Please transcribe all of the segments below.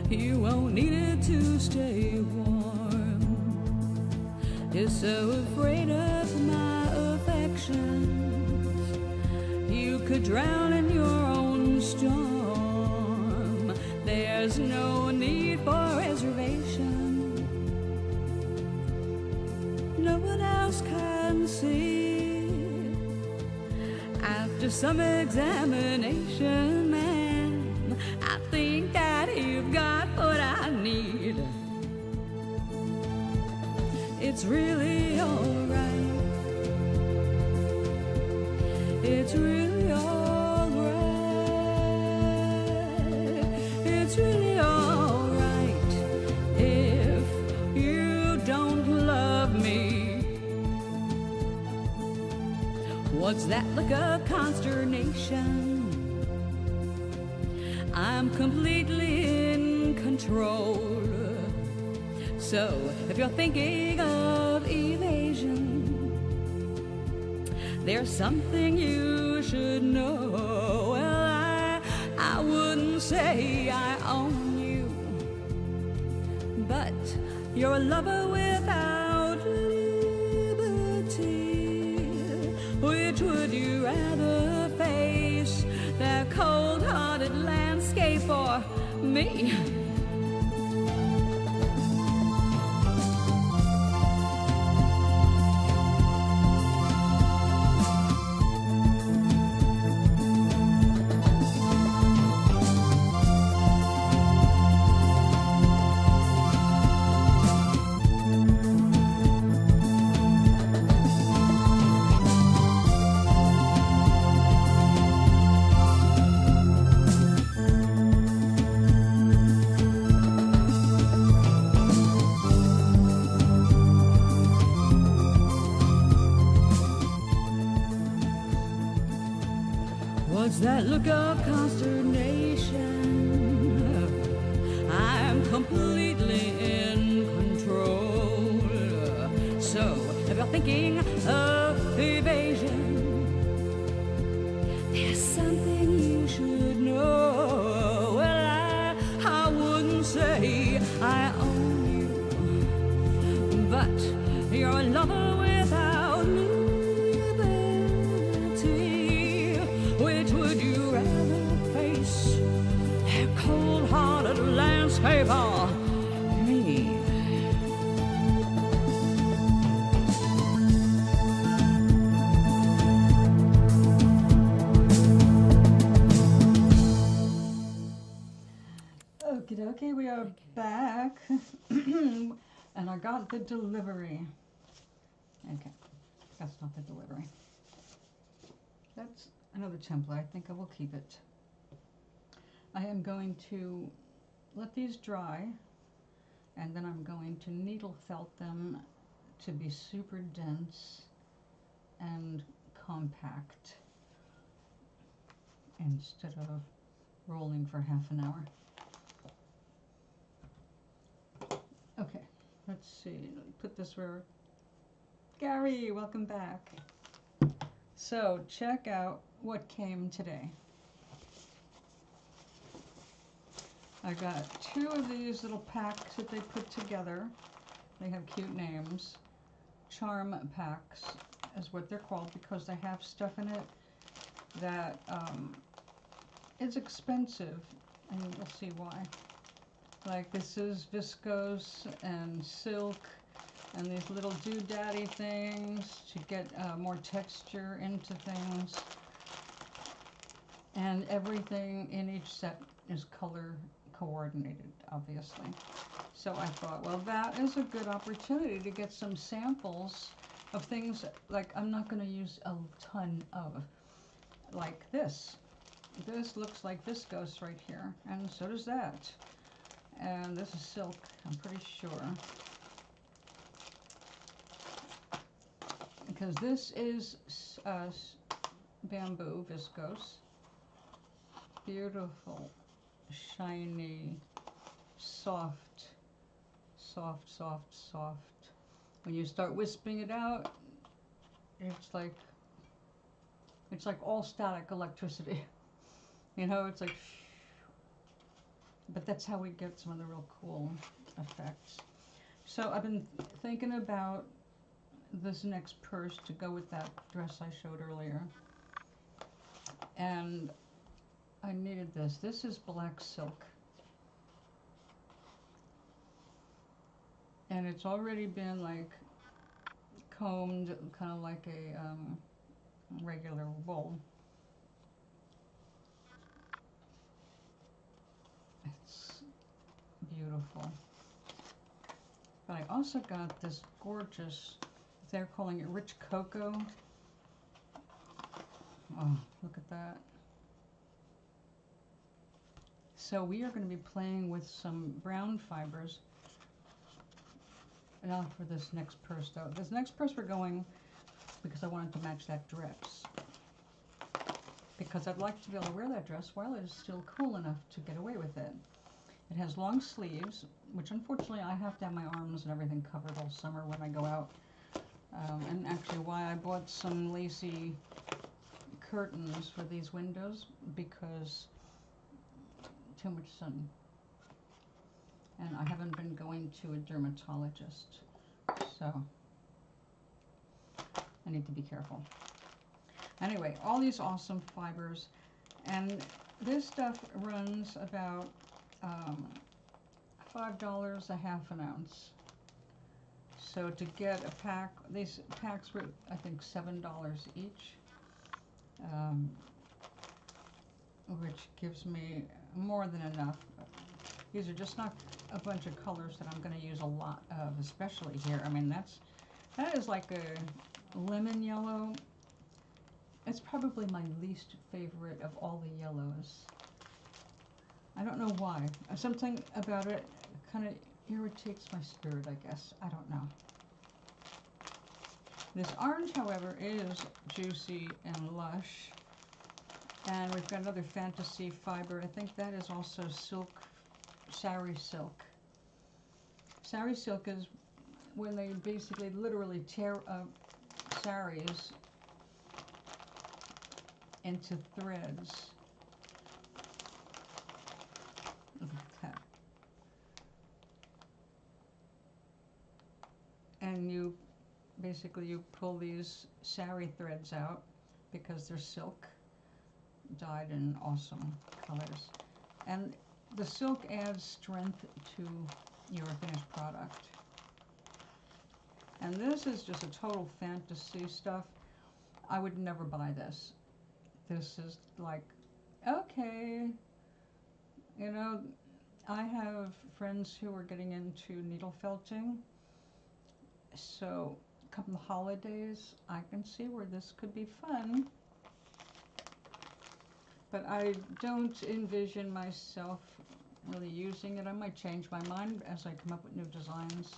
You won't need it to stay warm. You're so afraid of my affections. You could drown in your own storm. There's no need for reservation. No one else can see. After some examination, man, I think that you've got what I need. It's really alright. It's really alright. It's really alright if you don't love me. What's that look of consternation? I'm completely in control. So if you're thinking of evasion, there's something you should know. Well, I wouldn't say I own you, but you're a lover without liberty. Which would you rather face, that cold-hearted landscape or me? What's that look of consternation? I'm completely in control. So if you're thinking of evasion, there's something you should know. Well, I wouldn't say I own you, but you're a lover without liberty. Which would you rather face, a cold-hearted landscape or me? Okie dokie, we are back. And I got the delivery. Okay, that's not the delivery. That's another template. I think I will keep it. I am going to let these dry, and then I'm going to needle felt them to be super dense and compact instead of rolling for half an hour. Okay, let's see. Put this where... Gary, welcome back. So check out what came today. I got 2 of these little packs that they put together. They have cute names. Charm packs is what they're called because they have stuff in it that is expensive, and you'll see why. Like this is viscose and silk and these little doodaddy things to get more texture into things. And everything in each set is color coordinated, obviously. So I thought, well, that is a good opportunity to get some samples of things. Like, I'm not going to use a ton of, like this. This looks like viscose right here, and so does that. And this is silk, I'm pretty sure. because this is bamboo viscose. Beautiful, shiny, soft, soft, soft, soft. When you start wisping it out, it's like all static electricity. You know, it's like, but that's how we get some of the real cool effects. So I've been thinking about this next purse to go with that dress I showed earlier. And I needed this. This is black silk. And it's already been like combed, kind of like a regular wool. It's beautiful. But I also got this gorgeous, they're calling it rich cocoa. Oh, look at that. So we are going to be playing with some brown fibers. Not for this next purse though. This next purse we're going because I wanted to match that dress. Because I'd like to be able to wear that dress while it is still cool enough to get away with it. It has long sleeves, which unfortunately I have to have my arms and everything covered all summer when I go out. And actually why I bought some lacy curtains for these windows, because too much sun. And I haven't been going to a dermatologist, so I need to be careful. Anyway, all these awesome fibers, and this stuff runs about $5 a half an ounce. So to get a pack, these packs were I think $7 each, which gives me more than enough. These are just not a bunch of colors that I'm going to use a lot of, especially here. I mean, that is like a lemon yellow. It's probably my least favorite of all the yellows. I don't know why. Something about it kind of irritates my spirit, I guess. I don't know. This orange, however, is juicy and lush. And we've got another fantasy fiber. I think that is also silk, sari silk. Sari silk is when they basically literally tear up saris into threads. Look at that. And you pull these sari threads out because they're silk, dyed in awesome colors. And the silk adds strength to your finished product. And this is just a total fantasy stuff. I would never buy this. This is like, okay, you know, I have friends who are getting into needle felting. So come the holidays, I can see where this could be fun. But I don't envision myself really using it. I might change my mind as I come up with new designs.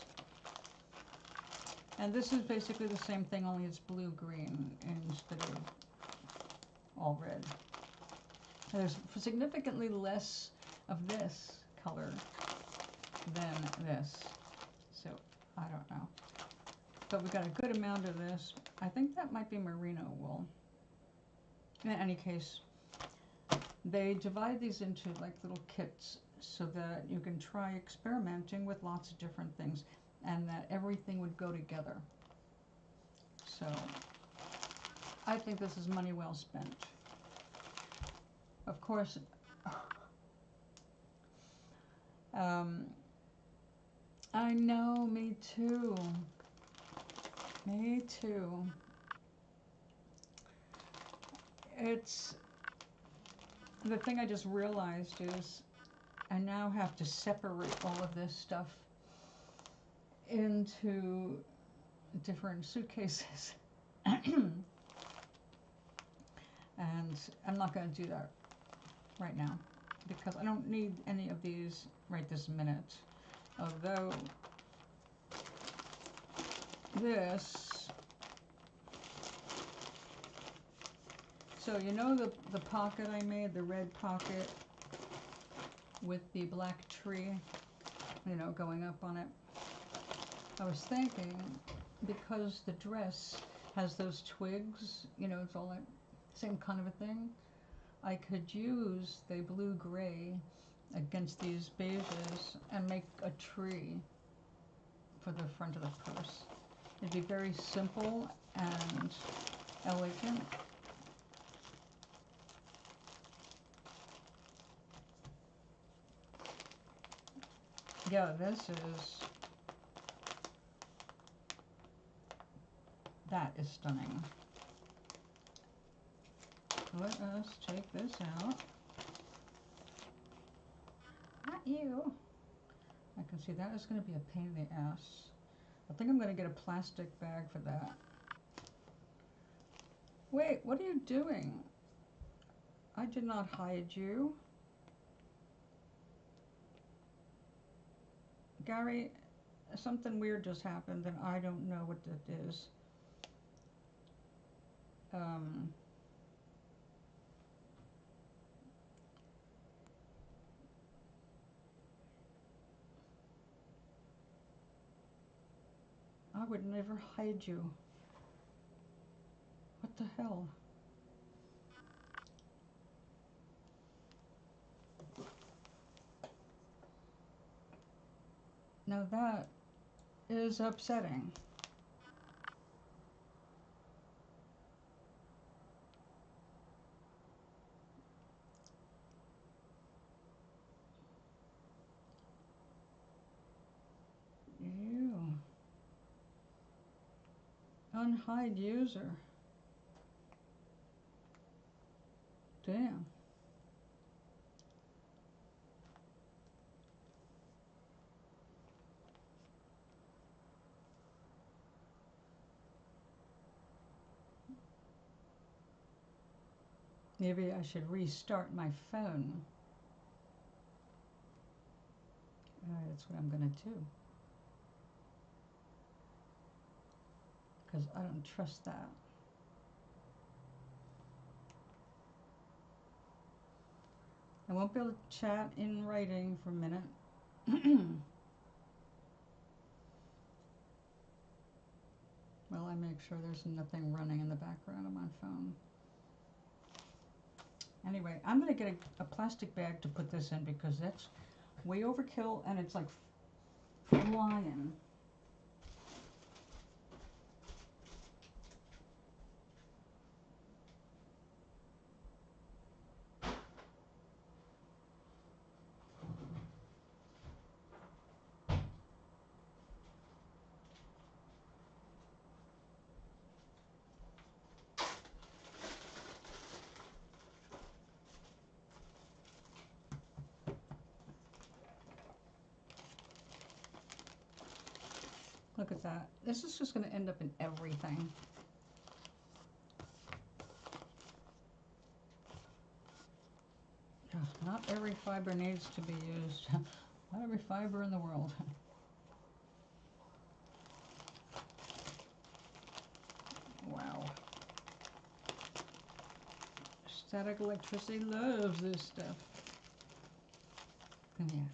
And this is basically the same thing, only it's blue-green instead of all red. There's significantly less of this color than this. So, I don't know. But we got a good amount of this. I think that might be merino wool. In any case, they divide these into like little kits so that you can try experimenting with lots of different things and that everything would go together. So I think this is money well spent. Of course, I know, me too. Me too. It's the thing I just realized is I now have to separate all of this stuff into different suitcases. And I'm not going to do that right now because I don't need any of these right this minute. Although this So you know the pocket I made, the red pocket with the black tree, you know, going up on it? I was thinking, because the dress has those twigs, you know, it's all like same kind of a thing, I could use the blue-gray against these beiges and make a tree for the front of the purse. It'd be very simple and elegant. Yeah, that is stunning. Let us take this out. Not you. I can see that is going to be a pain in the ass. I think I'm going to get a plastic bag for that. Wait, what are you doing? I did not hide you. Gary, something weird just happened and I don't know what it is. I would never hide you. What the hell? Now that is upsetting. You. Unhide user. Damn. Maybe I should restart my phone. That's what I'm going to do. Because I don't trust that. I won't be able to chat in writing for a minute. Well, I make sure there's nothing running in the background of my phone. Anyway, I'm going to get a plastic bag to put this in because that's way overkill and it's like flying. Look at that. This is just going to end up in everything. Not every fiber needs to be used. Not every fiber in the world. Wow. Static electricity loves this stuff. Come here.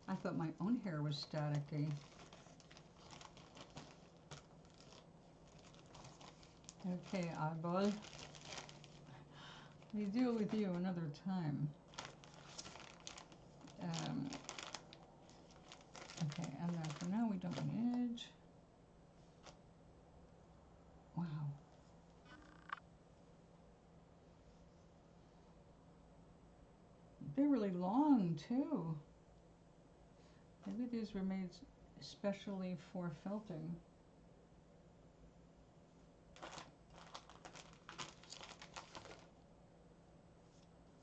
I thought my own hair was staticky. Okay, oddball. We deal with you another time. Okay, and then for now we don't want edge. Wow. They're really long too. Maybe these were made especially for felting.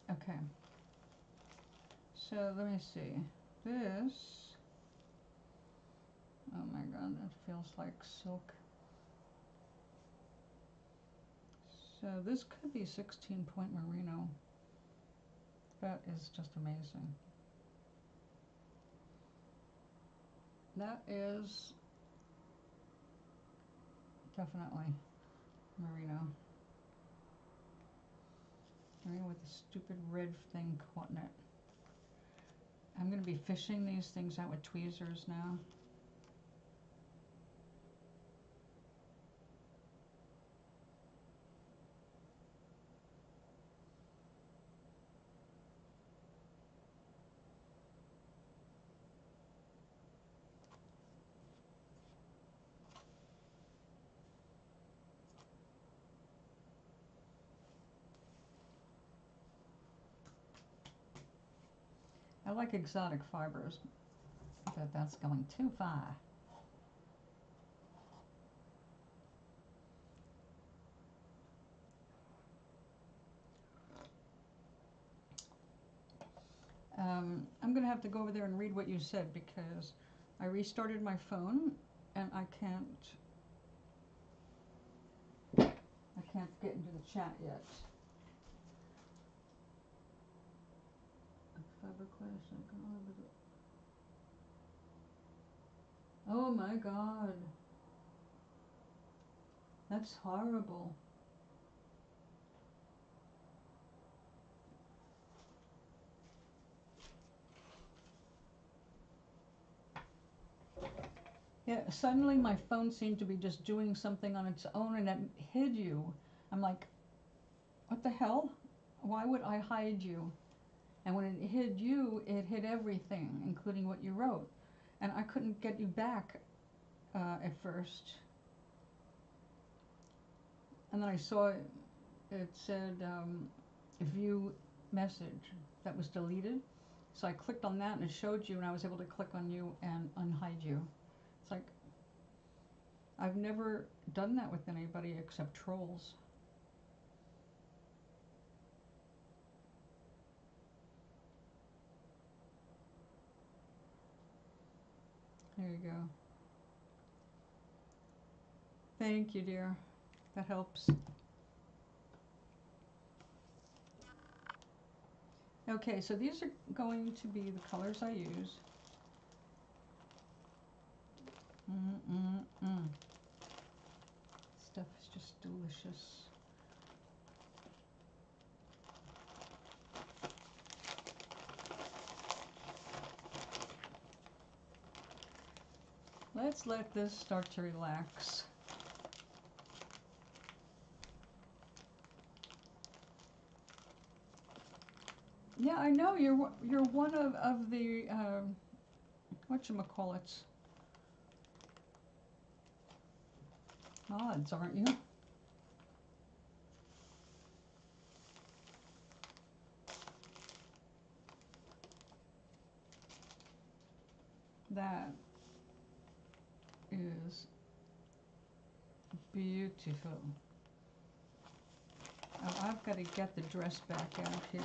Okay. So let me see. This, oh my god, that feels like silk. So this could be 16-point merino. That is just amazing. Definitely merino. Merino with the stupid red thing caught in it. I'm going to be fishing these things out with tweezers now. I like exotic fibers, but that's going too far. I'm going to have to go over there and read what you said because I restarted my phone and I can't get into the chat yet. Oh my God. That's horrible. Yeah, suddenly my phone seemed to be just doing something on its own and it hid you. I'm like, what the hell? Why would I hide you? And when it hid you, it hid everything, including what you wrote. And I couldn't get you back at first. And then I saw it said view message that was deleted. So I clicked on that and it showed you, and I was able to click on you and unhide you. It's like, I've never done that with anybody except trolls. There you go. Thank you, dear. That helps. Okay, so these are going to be the colors I use. Stuff is just delicious. Let's let this start to relax. Yeah, I know you're one of the whatchamacallits. Odds, aren't you? That is beautiful. Oh, I've got to get the dress back out here.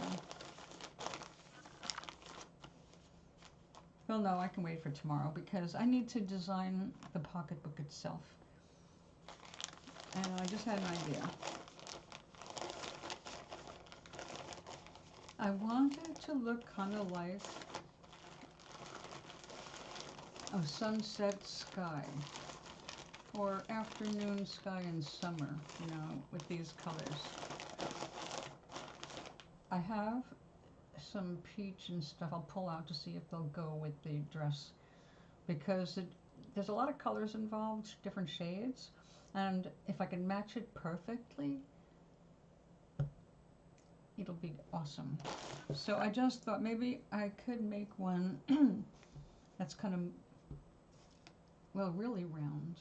Well, no, I can wait for tomorrow because I need to design the pocketbook itself. And I just had an idea. I want it to look kind of like a sunset sky or afternoon sky in summer, you know, with these colors. I have some peach and stuff I'll pull out to see if they'll go with the dress because there's a lot of colors involved, different shades, and if I can match it perfectly, it'll be awesome. So I just thought maybe I could make one that's kind of, well, really round.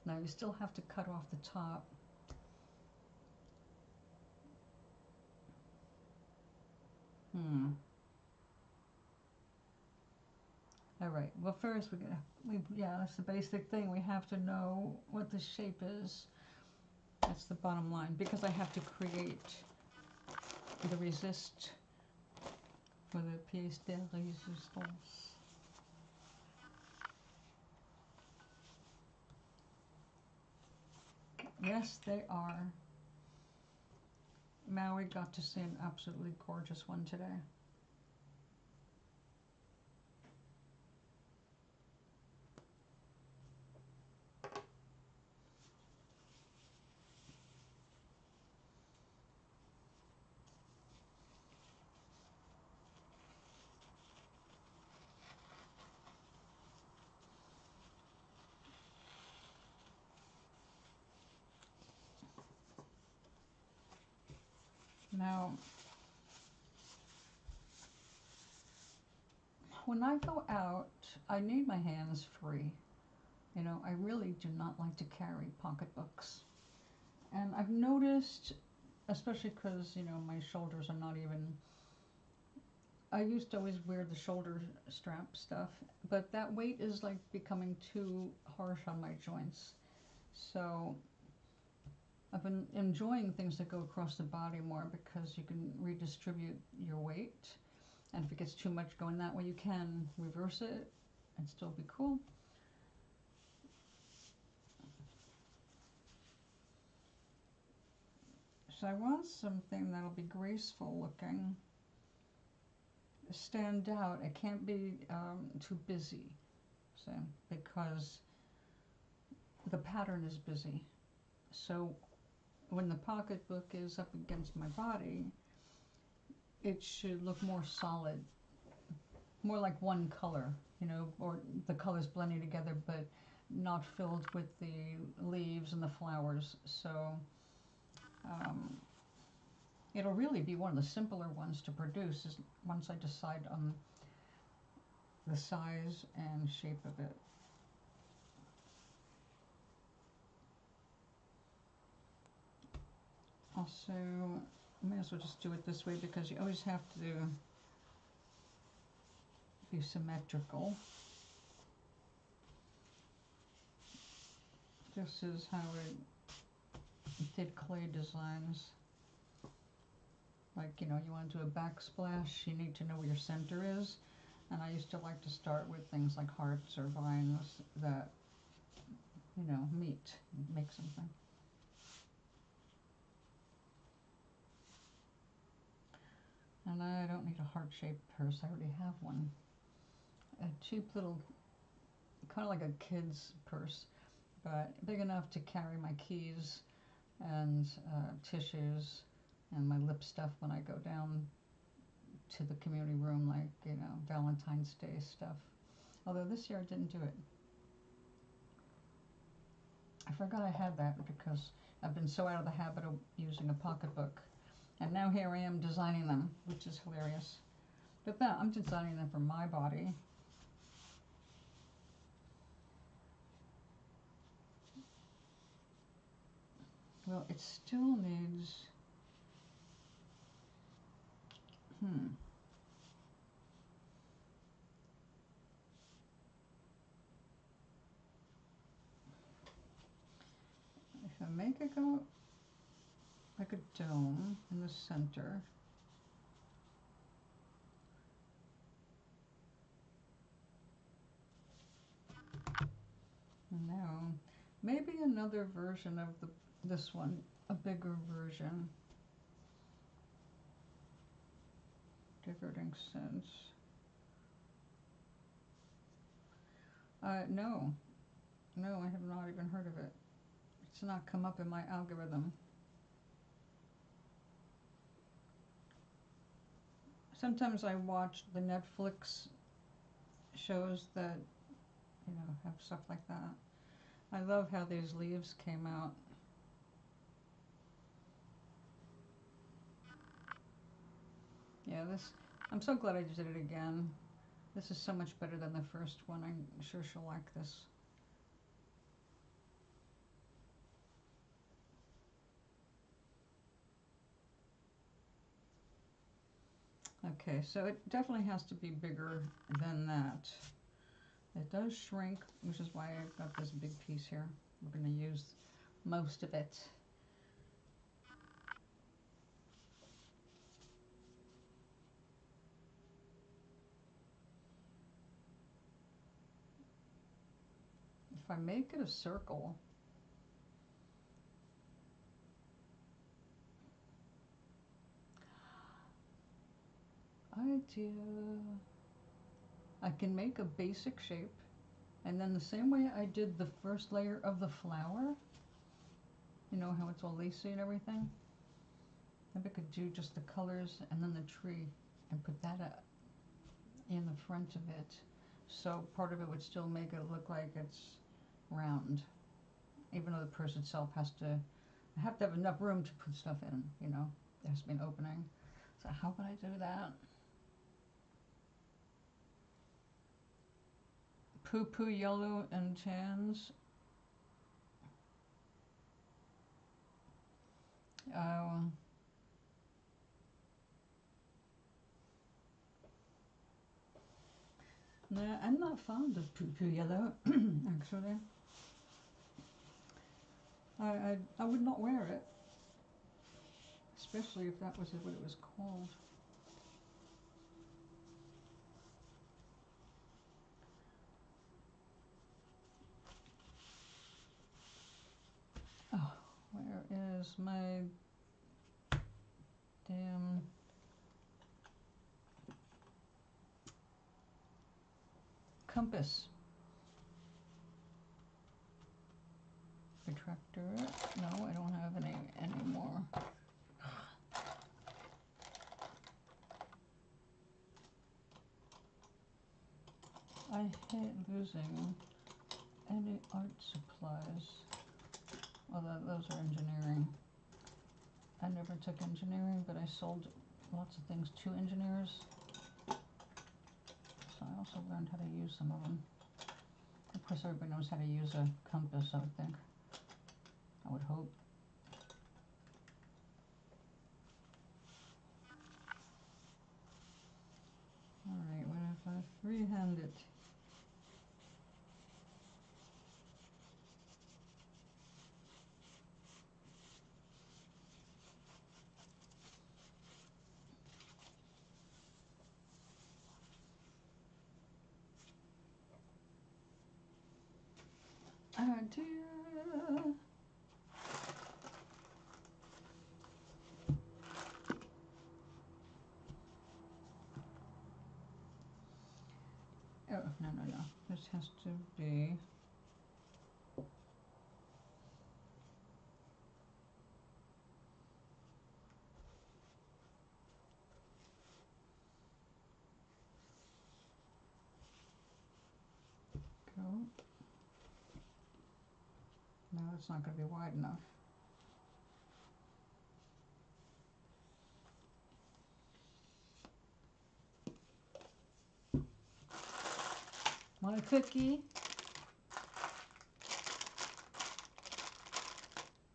Now you still have to cut off the top. All right. Well, first yeah, that's the basic thing. We have to know what the shape is. That's the bottom line because I have to create the resist for the pièce de résistance. Yes, they are. Maui got to see an absolutely gorgeous one today. Now, when I go out, I need my hands free. You know, I really do not like to carry pocketbooks. And I've noticed, especially because, you know, my shoulders are not even, I used to always wear the shoulder strap stuff, but that weight is like becoming too harsh on my joints. So I've been enjoying things that go across the body more because you can redistribute your weight. And if it gets too much going that way, you can reverse it and still be cool. So I want something that'll be graceful looking, stand out. It can't be too busy, so, because the pattern is busy. So when the pocketbook is up against my body, it should look more solid, more like one color, you know, or the colors blending together, but not filled with the leaves and the flowers. So it'll really be one of the simpler ones to produce is once I decide on the size and shape of it. Also, I may as well just do it this way because you always have to be symmetrical. This is how I did clay designs. Like, you know, you want to do a backsplash, you need to know where your center is. And I used to like to start with things like hearts or vines that, you know, make something. And I don't need a heart-shaped purse, I already have one. A cheap little, kind of like a kid's purse, but big enough to carry my keys and tissues and my lip stuff when I go down to the community room, like, you know, Valentine's Day stuff. Although this year I didn't do it. I forgot I had that because I've been so out of the habit of using a pocketbook. And now here I am designing them, which is hilarious. But that, I'm designing them for my body. Well, it still needs, if I make it go like a dome in the center, now maybe another version of this one, a bigger version. Diverting sense. No, I have not even heard of it. It's not come up in my algorithm. Sometimes I watch the Netflix shows that, you know, have stuff like that. I love how these leaves came out. Yeah, I'm so glad I did it again. This is so much better than the first one. I'm sure she'll like this. Okay, so it definitely has to be bigger than that. It does shrink, which is why I've got this big piece here. We're going to use most of it. If I make it a circle, idea, I can make a basic shape, and then the same way I did the first layer of the flower, you know how it's all lacy and everything, maybe I could do just the colors and then the tree and put that in the front of it, so part of it would still make it look like it's round, even though the purse itself has to have enough room to put stuff in, you know. There's been opening. So how can I do that? Poo poo yellow and tans. Oh. No, I'm not fond of poo poo yellow, actually. I would not wear it, especially if that was what it was called. Oh, where is my damn compass? Retractor. No, I don't have any anymore. I hate losing any art supplies. Although those are engineering. I never took engineering, but I sold lots of things to engineers. So I also learned how to use some of them. Of course, everybody knows how to use a compass, I would think. I would hope. Alright, what if I freehand it? Idea. Oh, no. This has to be... Go. No, it's not going to be wide enough. Want a cookie?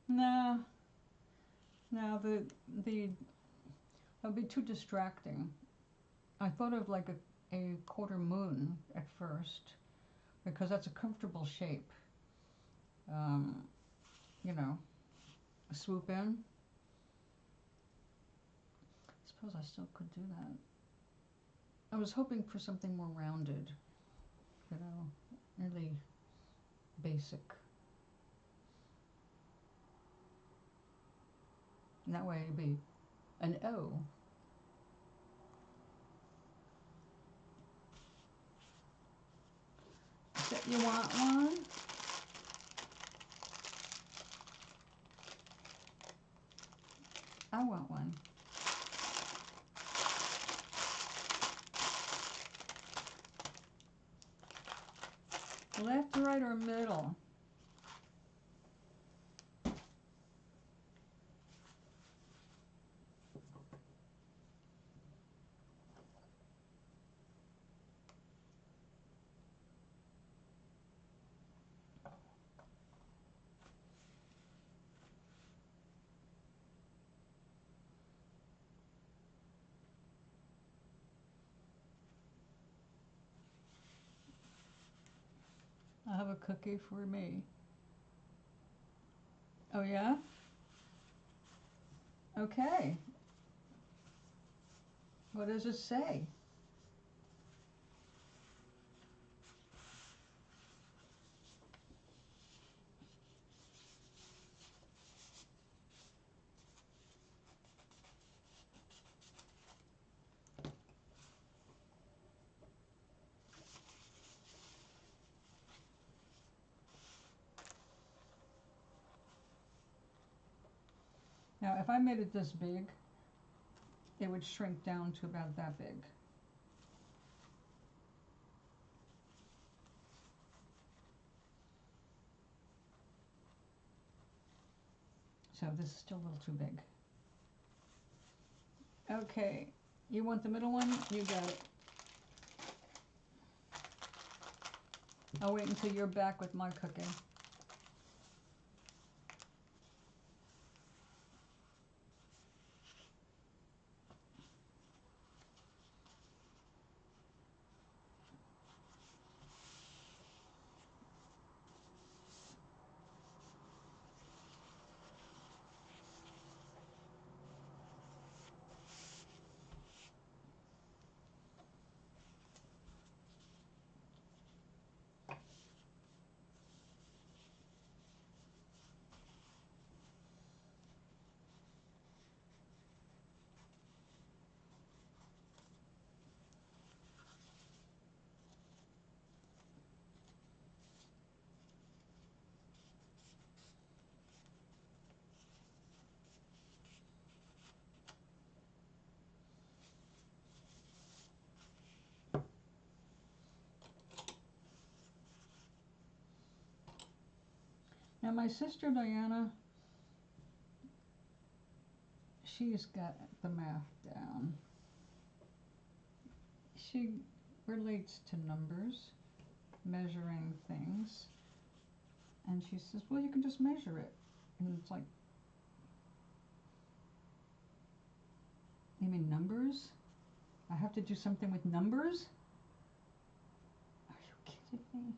No. No, that would be too distracting. I thought of like a quarter moon at first, because that's a comfortable shape. You know, swoop in. I suppose I still could do that. I was hoping for something more rounded, you know, really basic. And that way it'd be an O. You want one? I want one. Left, right, or middle? I have a cookie for me. Oh yeah? Okay. What does it say? Now, if I made it this big, it would shrink down to about that big. So this is still a little too big. Okay, you want the middle one? You got it. I'll wait until you're back with my cooking. Now my sister Diana, she's got the math down. She relates to numbers, measuring things, and she says, well, you can just measure it. And it's like, you mean numbers? I have to do something with numbers? Are you kidding me?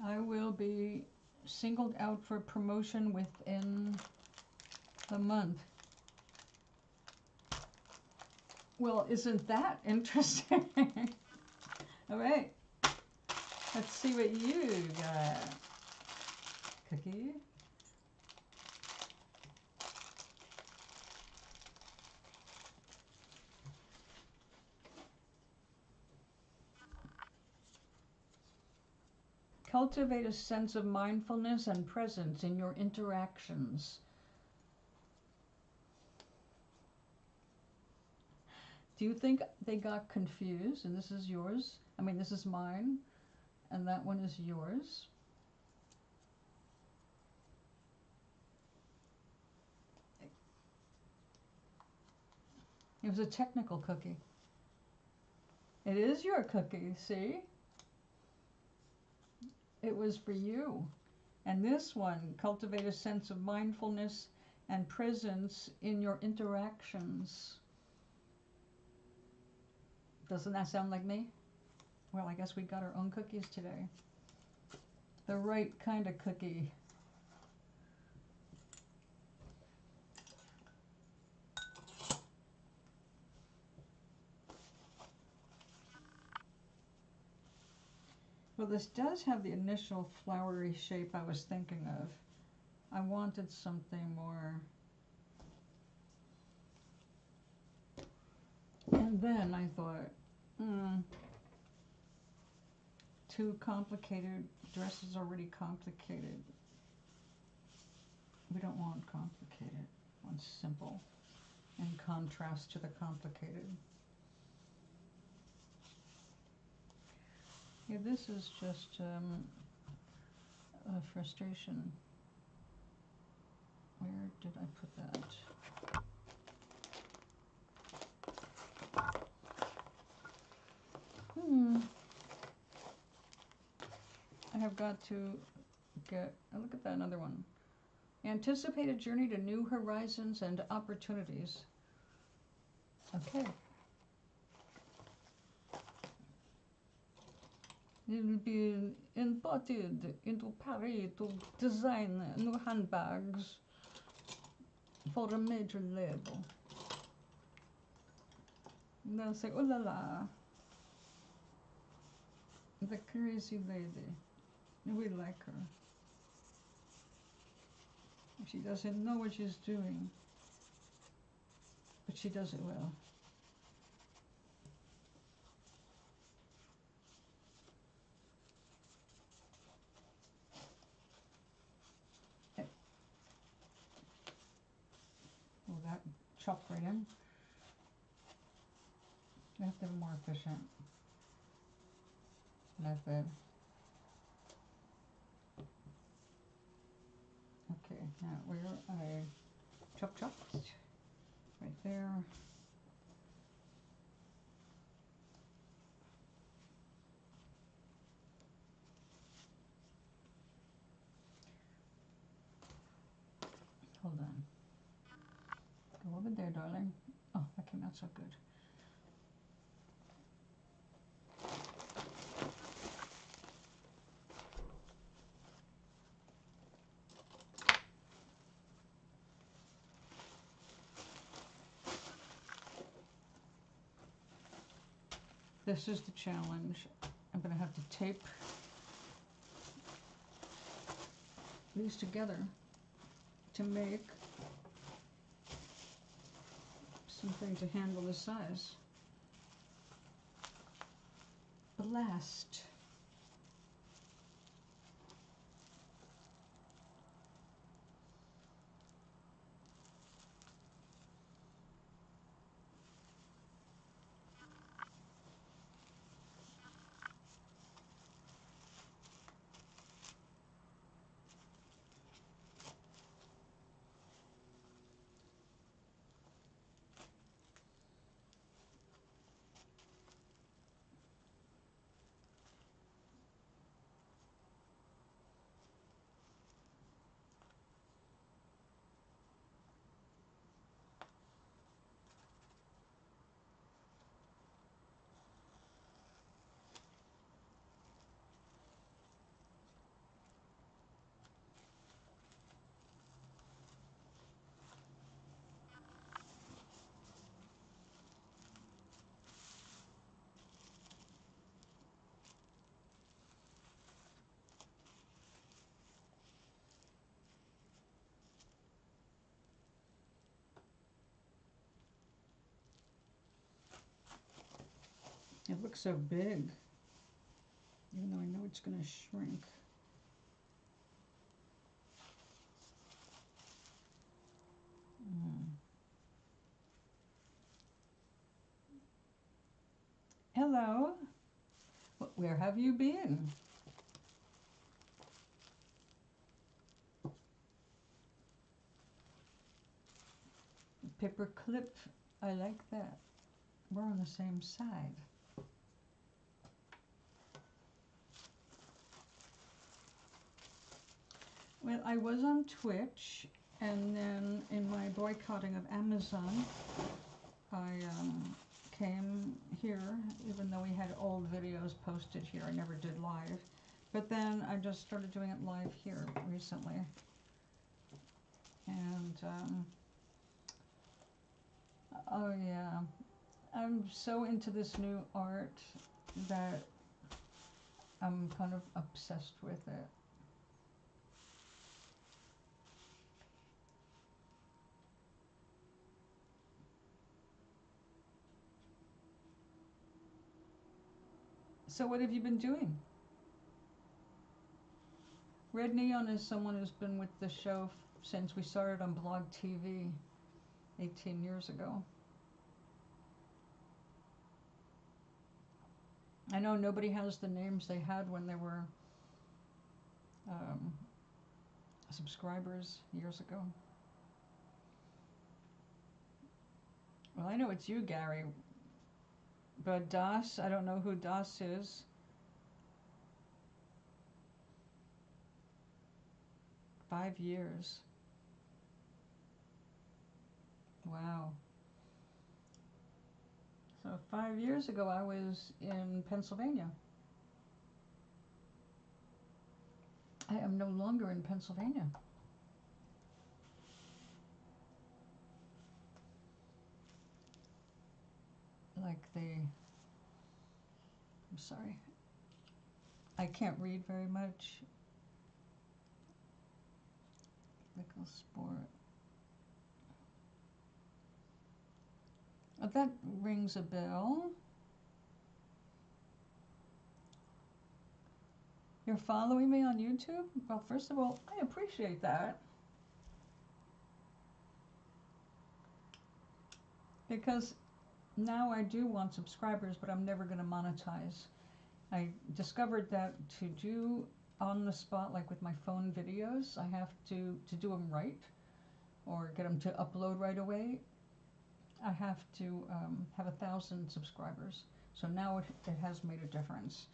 I will be singled out for promotion within the month. Well, isn't that interesting? All right, let's see what you got. Cookie. Cultivate a sense of mindfulness and presence in your interactions. Do you think they got confused? And this is yours. I mean, this is mine. And that one is yours. It was a technical cookie. It is your cookie, see? It was for you. And this one, cultivate a sense of mindfulness and presence in your interactions. Doesn't that sound like me? Well, I guess we got our own cookies today. The right kind of cookie. Well, this does have the initial flowery shape I was thinking of. I wanted something more. And then I thought, too complicated. Dress is already complicated. We don't want complicated. We want simple, in contrast to the complicated. Yeah, this is just a frustration. Where did I put that? I have got to get, look at that, another one. Anticipate a journey to new horizons and opportunities. Okay. It will be embodied into Paris to design new handbags for a major label. And they'll say, oh la la, the crazy lady. We like her. She doesn't know what she's doing, but she does it well. Well, that chopped right in. We have to have a more efficient method. Okay, now where I chopped right there. Hold on. Go over there, darling. Oh, that came out so good. This is the challenge. I'm going to have to tape these together to make something to handle this size. Blast. It looks so big, even though I know it's going to shrink. Hello. Where have you been? Paper clip. I like that. We're on the same side. Well, I was on Twitch, and then in my boycotting of Amazon, I came here, even though we had old videos posted here. I never did live. But then I just started doing it live here recently. And, oh yeah, I'm so into this new art that I'm kind of obsessed with it. So what have you been doing? Red Neon is someone who's been with the show since we started on Blog TV 18 years ago. I know nobody has the names they had when they were subscribers years ago. Well, I know it's you, Gary. But Das, I don't know who Das is. Five years. Wow. So 5 years ago, I was in Pennsylvania. I am no longer in Pennsylvania. Like I'm sorry. I can't read very much. sport. That rings a bell. You're following me on YouTube? Well, first of all, I appreciate that. Because now I do want subscribers, but I'm never going to monetize. I discovered that to do on the spot, like with my phone videos, I have to do them right or get them to upload right away. I have to have 1,000 subscribers. So now it has made a difference.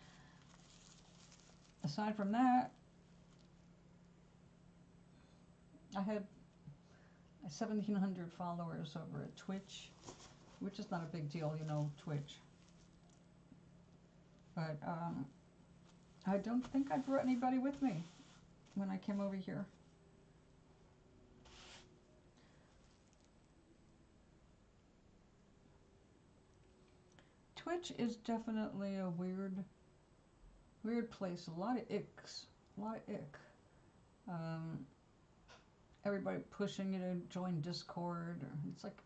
Aside from that, I had 1,700 followers over at Twitch, which is not a big deal, you know, Twitch. But I don't think I brought anybody with me when I came over here. Twitch is definitely a weird place. A lot of icks. A lot of ick. Everybody pushing you to join Discord. It's like,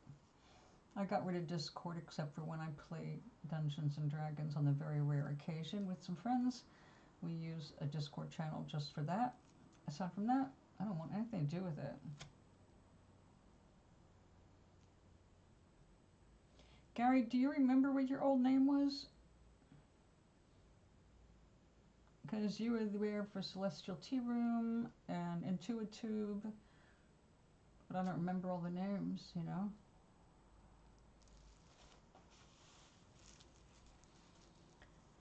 I got rid of Discord except for when I play Dungeons and Dragons on the very rare occasion with some friends. We use a Discord channel just for that. Aside from that, I don't want anything to do with it. Gary, do you remember what your old name was? Because you were there for Celestial Tea Room and Intuitube, but I don't remember all the names, you know?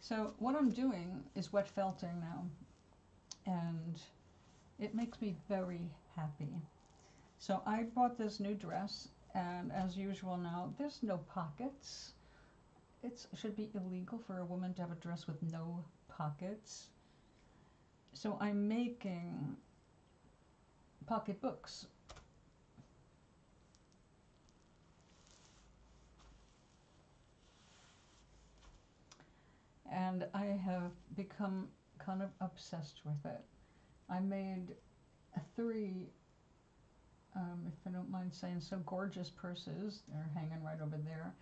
So what I'm doing is wet felting now, and it makes me very happy. So I bought this new dress, and as usual now, there's no pockets. It should be illegal for a woman to have a dress with no pockets. So I'm making pocketbooks. And I have become kind of obsessed with it. I made 3, if I don't mind saying so, gorgeous purses. They're hanging right over there.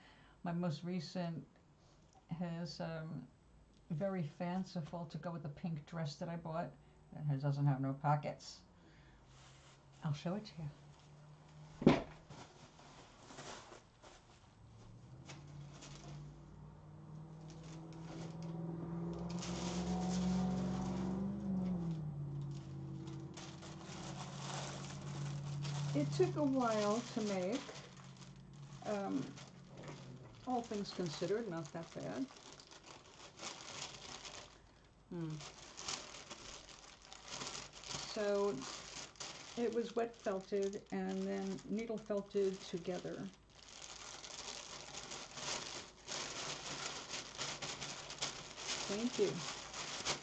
My most recent is very fanciful to go with the pink dress that I bought. It doesn't have no pockets. I'll show it to you. It took a while to make. All things considered, not that bad. So it was wet felted and then needle felted together. Thank you.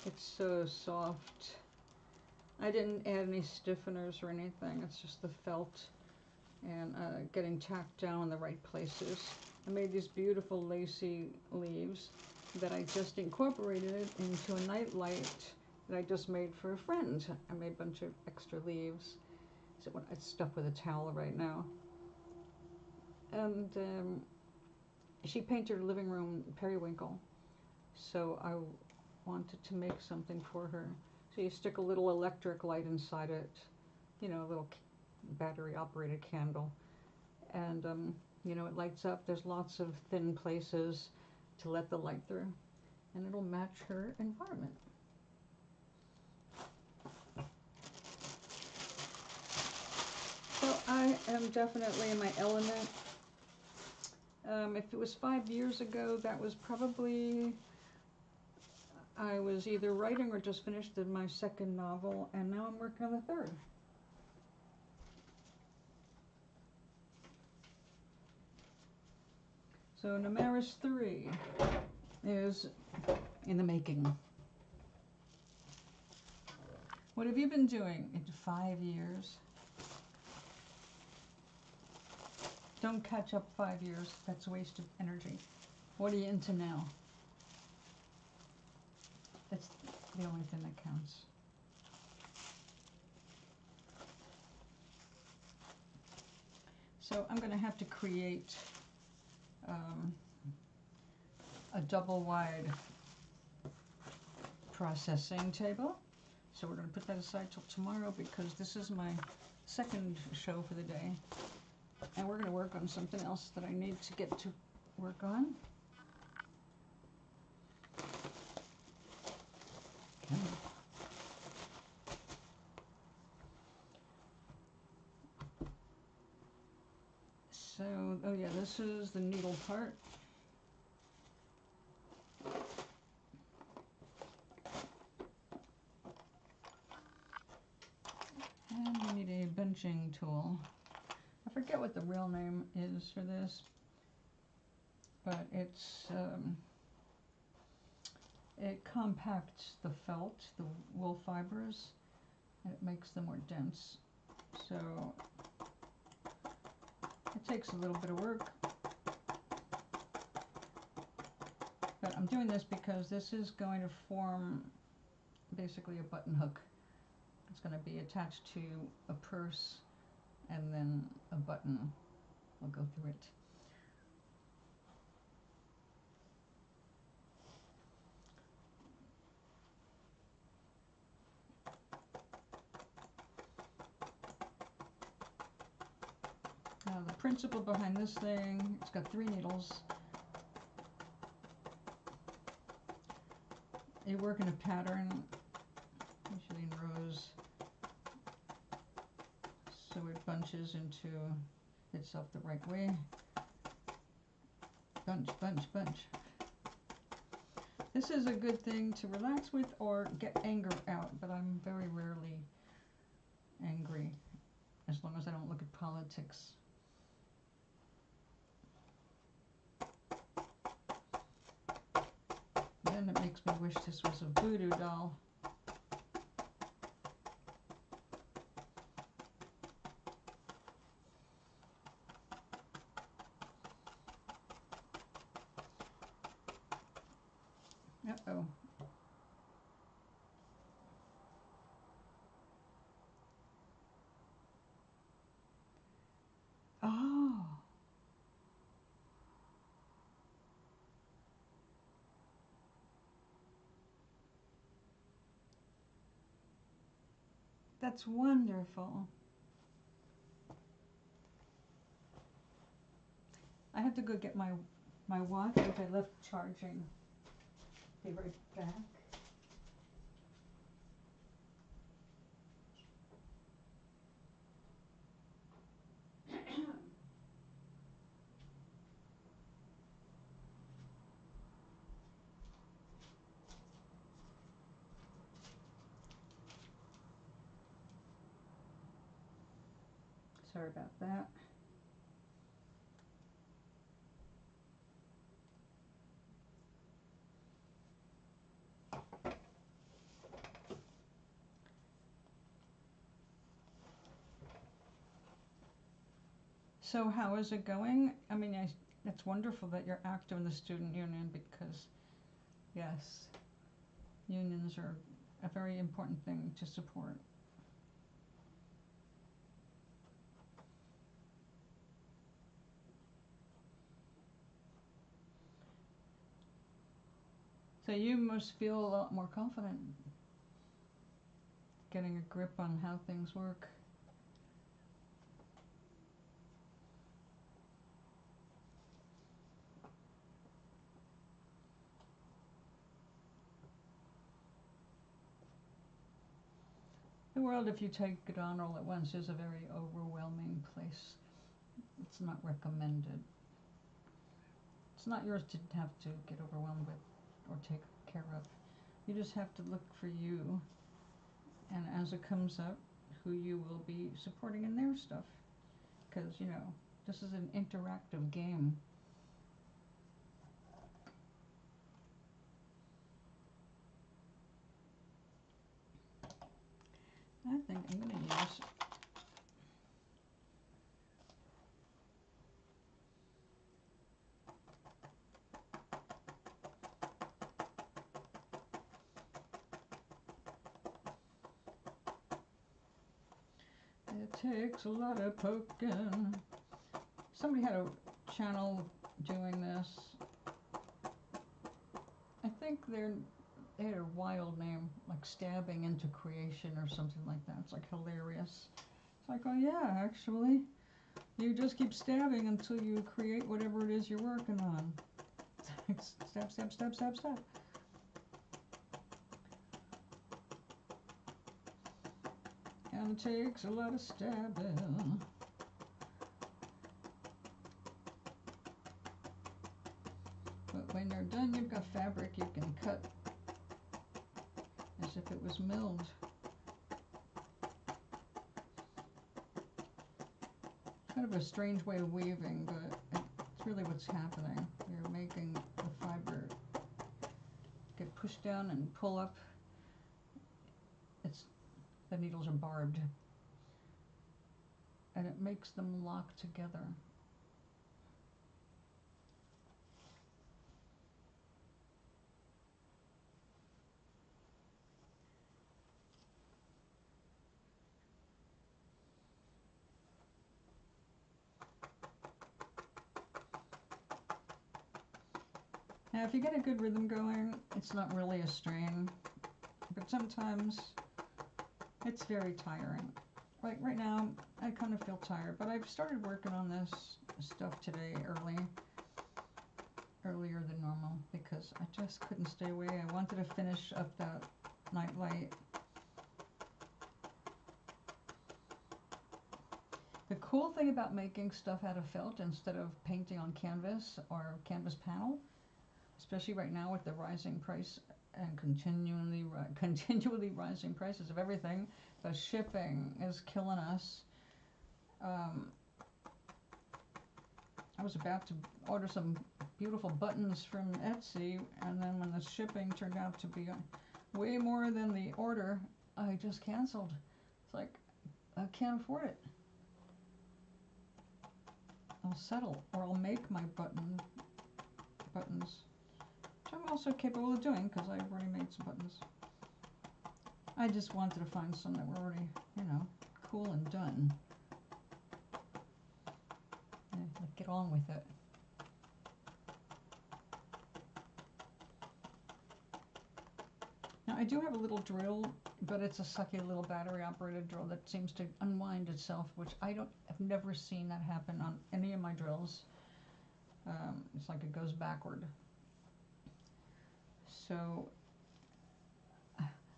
It's so soft. I didn't add any stiffeners or anything. It's just the felt and getting tacked down in the right places. I made these beautiful lacy leaves that I just incorporated into a nightlight that I just made for a friend. I made a bunch of extra leaves. So it's stuck with a towel right now. And she painted her living room periwinkle. So I wanted to make something for her. So you stick a little electric light inside it, you know, a little battery operated candle. And, you know, it lights up. There's lots of thin places to let the light through. And it'll match her environment. So I am definitely in my element. If it was 5 years ago, that was probably, I was either writing or just finished my second novel, and now I'm working on the third. So Namaris 3 is in the making. What have you been doing in 5 years? Don't catch up 5 years. That's a waste of energy. What are you into now? That's the only thing that counts. So I'm going to have to create a double wide processing table. So we're going to put that aside till tomorrow because this is my second show for the day. And we're going to work on something else that I need to get to work on. Okay. So, oh yeah, this is the needle part. And we need a benching tool. I forget what the real name is for this, but it's it compacts the felt, the wool fibers, and it makes them more dense. So it takes a little bit of work, but I'm doing this because this is going to form basically a button hook. It's going to be attached to a purse, and then a button will go through it. Now the principle behind this thing, it's got 3 needles. They work in a pattern, usually in rows, so it bunches into itself the right way. Bunch, bunch, bunch. This is a good thing to relax with or get anger out, but I'm very rarely angry, as long as I don't look at politics. Then it makes me wish this was a voodoo doll. Uh-oh. Oh. That's wonderful. I have to go get my watch, which I left charging. Be right back. Sorry about that. So how is it going? I mean, it's wonderful that you're active in the student union because, yes, unions are a very important thing to support. So you must feel a lot more confident getting a grip on how things work. The world, if you take it on all at once, is a very overwhelming place. It's not recommended. It's not yours to have to get overwhelmed with or take care of. You just have to look for you, and as it comes up, who you will be supporting in their stuff. Because, you know, this is an interactive game. I think I'm going to use it takes a lot of poking somebody had a channel doing this. I think they had a wild name, like Stabbing into Creation or something like that. It's like hilarious. It's like, oh yeah, actually, you just keep stabbing until you create whatever it is you're working on. Stab, stab, stab, stab, stab. And it takes a lot of stabbing. But when you're done, you've got fabric you can cut as if it was milled. Kind of a strange way of weaving, but it's really what's happening. You're making the fiber get pushed down and pull up. The needles are barbed, and it makes them lock together. Now, if you get a good rhythm going, it's not really a strain, but sometimes it's very tiring. Like right now, I kind of feel tired, but I've started working on this stuff today earlier than normal, because I just couldn't stay away. I wanted to finish up that nightlight. The cool thing about making stuff out of felt instead of painting on canvas or canvas panel, especially right now with the rising price and continually rising prices of everything, the shipping is killing us. I was about to order some beautiful buttons from Etsy, and then when the shipping turned out to be way more than the order, I just canceled. It's like, I can't afford it. I'll settle, or I'll make my buttons, which I'm also capable of doing because I've already made some buttons. I just wanted to find some that were already, cool and done. Like, get on with it. Now, I do have a little drill, but it's a sucky little battery-operated drill that seems to unwind itself, which I've never seen that happen on any of my drills. It's like it goes backward. So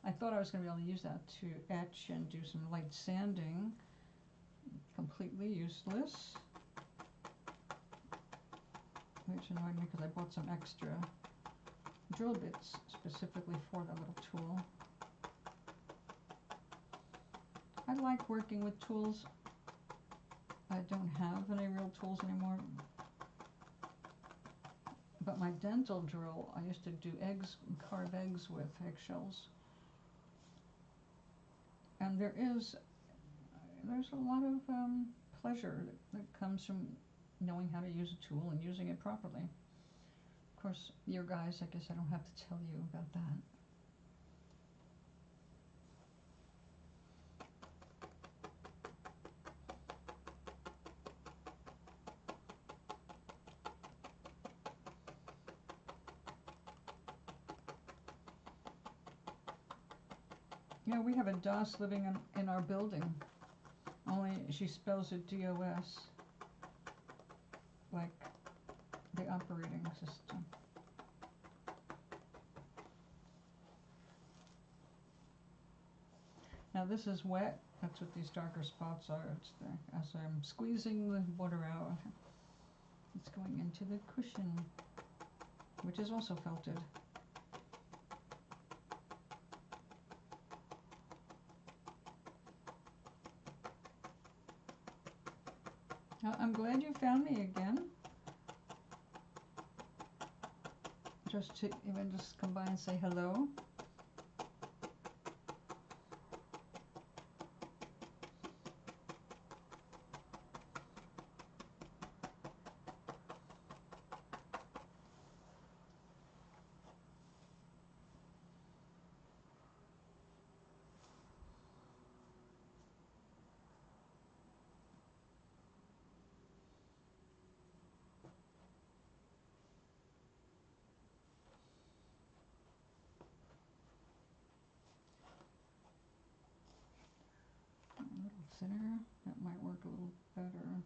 I thought I was going to be able to use that to etch and do some light sanding. Completely useless. Which annoyed me because I bought some extra drill bits specifically for that little tool. I like working with tools. I don't have any real tools anymore. But my dental drill, I used to do carve eggs with eggshells. And there's a lot of pleasure that comes from knowing how to use a tool and using it properly. Of course, your guys, I guess I don't have to tell you about that. We have a DOS living in our building, only she spells it DOS, like the operating system. Now this is wet. That's what these darker spots are. It's there. As I'm squeezing the water out, it's going into the cushion, which is also felted. I'm glad you found me again. Just to even just come by and say hello. thinner. That might work a little better.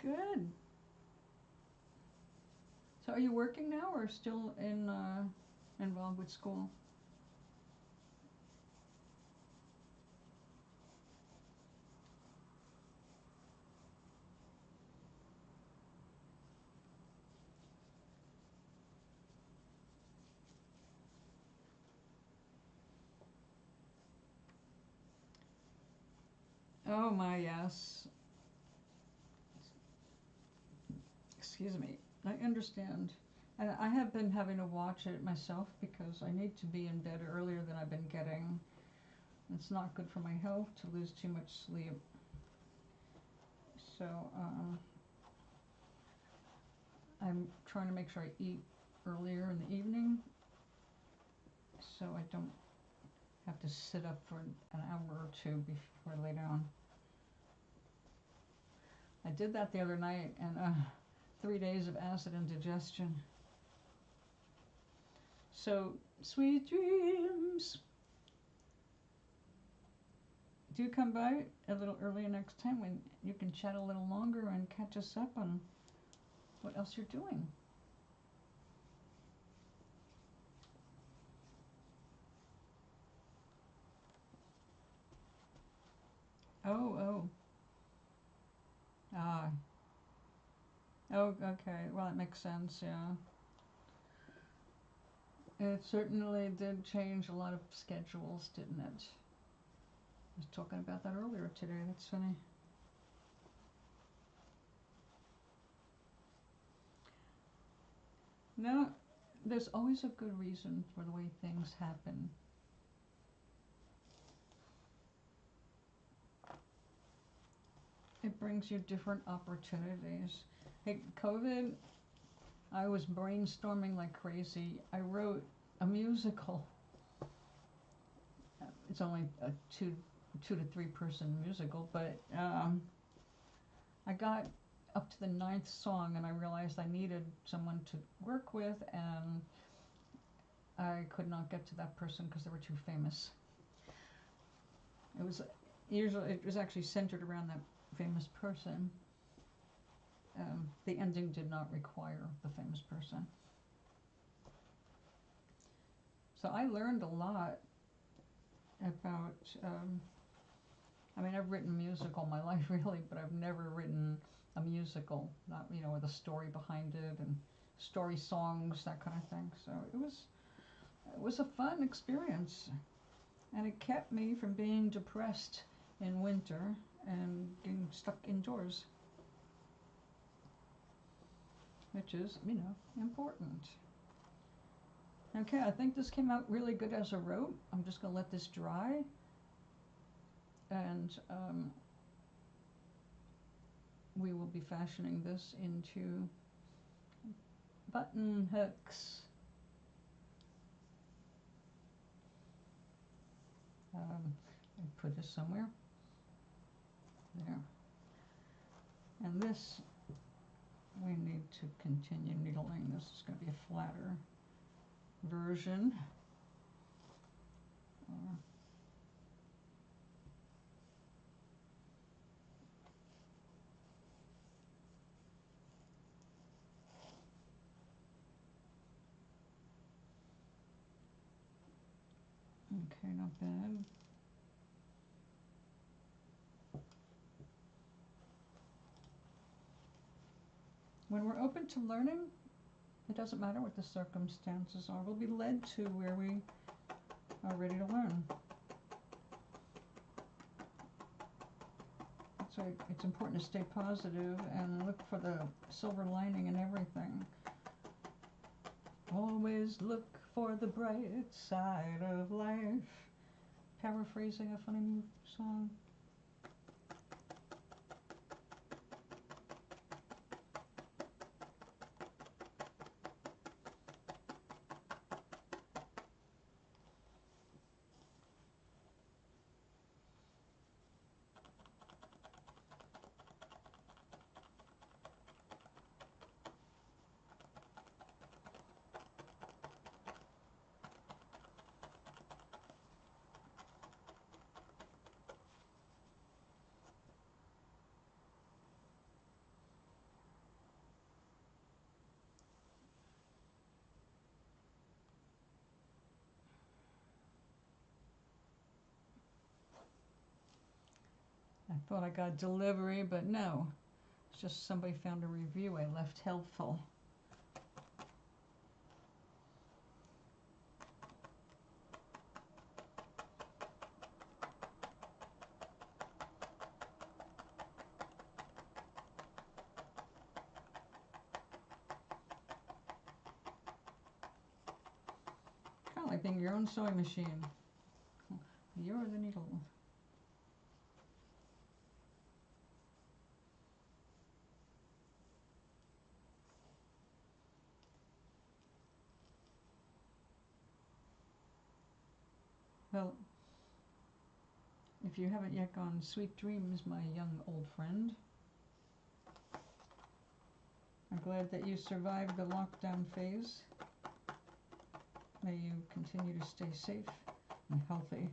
Good. So are you working now or still involved with school? Oh my, yes. Excuse me. I understand. And I have been having to watch it myself because I need to be in bed earlier than I've been getting. It's not good for my health to lose too much sleep. So I'm trying to make sure I eat earlier in the evening so I don't have to sit up for an hour or two before I lay down. I did that the other night, and 3 days of acid indigestion. So, sweet dreams. Do come by a little earlier next time when you can chat a little longer and catch us up on what else you're doing. Oh. Ah. Oh, okay. Well, that makes sense, yeah. It certainly did change a lot of schedules, didn't it? I was talking about that earlier today. That's funny. No, there's always a good reason for the way things happen. It brings you different opportunities. Hey, COVID, I was brainstorming like crazy. I wrote a musical. It's only a two to 3 person musical, but I got up to the 9th song and I realized I needed someone to work with, and I could not get to that person because they were too famous. It was actually centered around that famous person. The ending did not require the famous person. So I learned a lot about, I've written musical my life really, but I've never written a musical, not, with a story behind it and story songs, that kind of thing. So it was a fun experience, and it kept me from being depressed in winter and getting stuck indoors, which is, important. Okay, I think this came out really good as a rope. I'm just going to let this dry, and we will be fashioning this into button hooks. I put this somewhere. There. And this, we need to continue needling. This is going to be a flatter version. Okay, not bad. When we're open to learning, it doesn't matter what the circumstances are. We'll be led to where we are ready to learn. So it's important to stay positive and look for the silver lining in everything. Always look for the bright side of life. Paraphrasing a funny song. I thought I got delivery, but no. It's just somebody found a review I left helpful. Kind of like being your own sewing machine. You're the needle. Well, if you haven't yet gone sweet dreams, my young old friend. I'm glad that you survived the lockdown phase. May you continue to stay safe and healthy.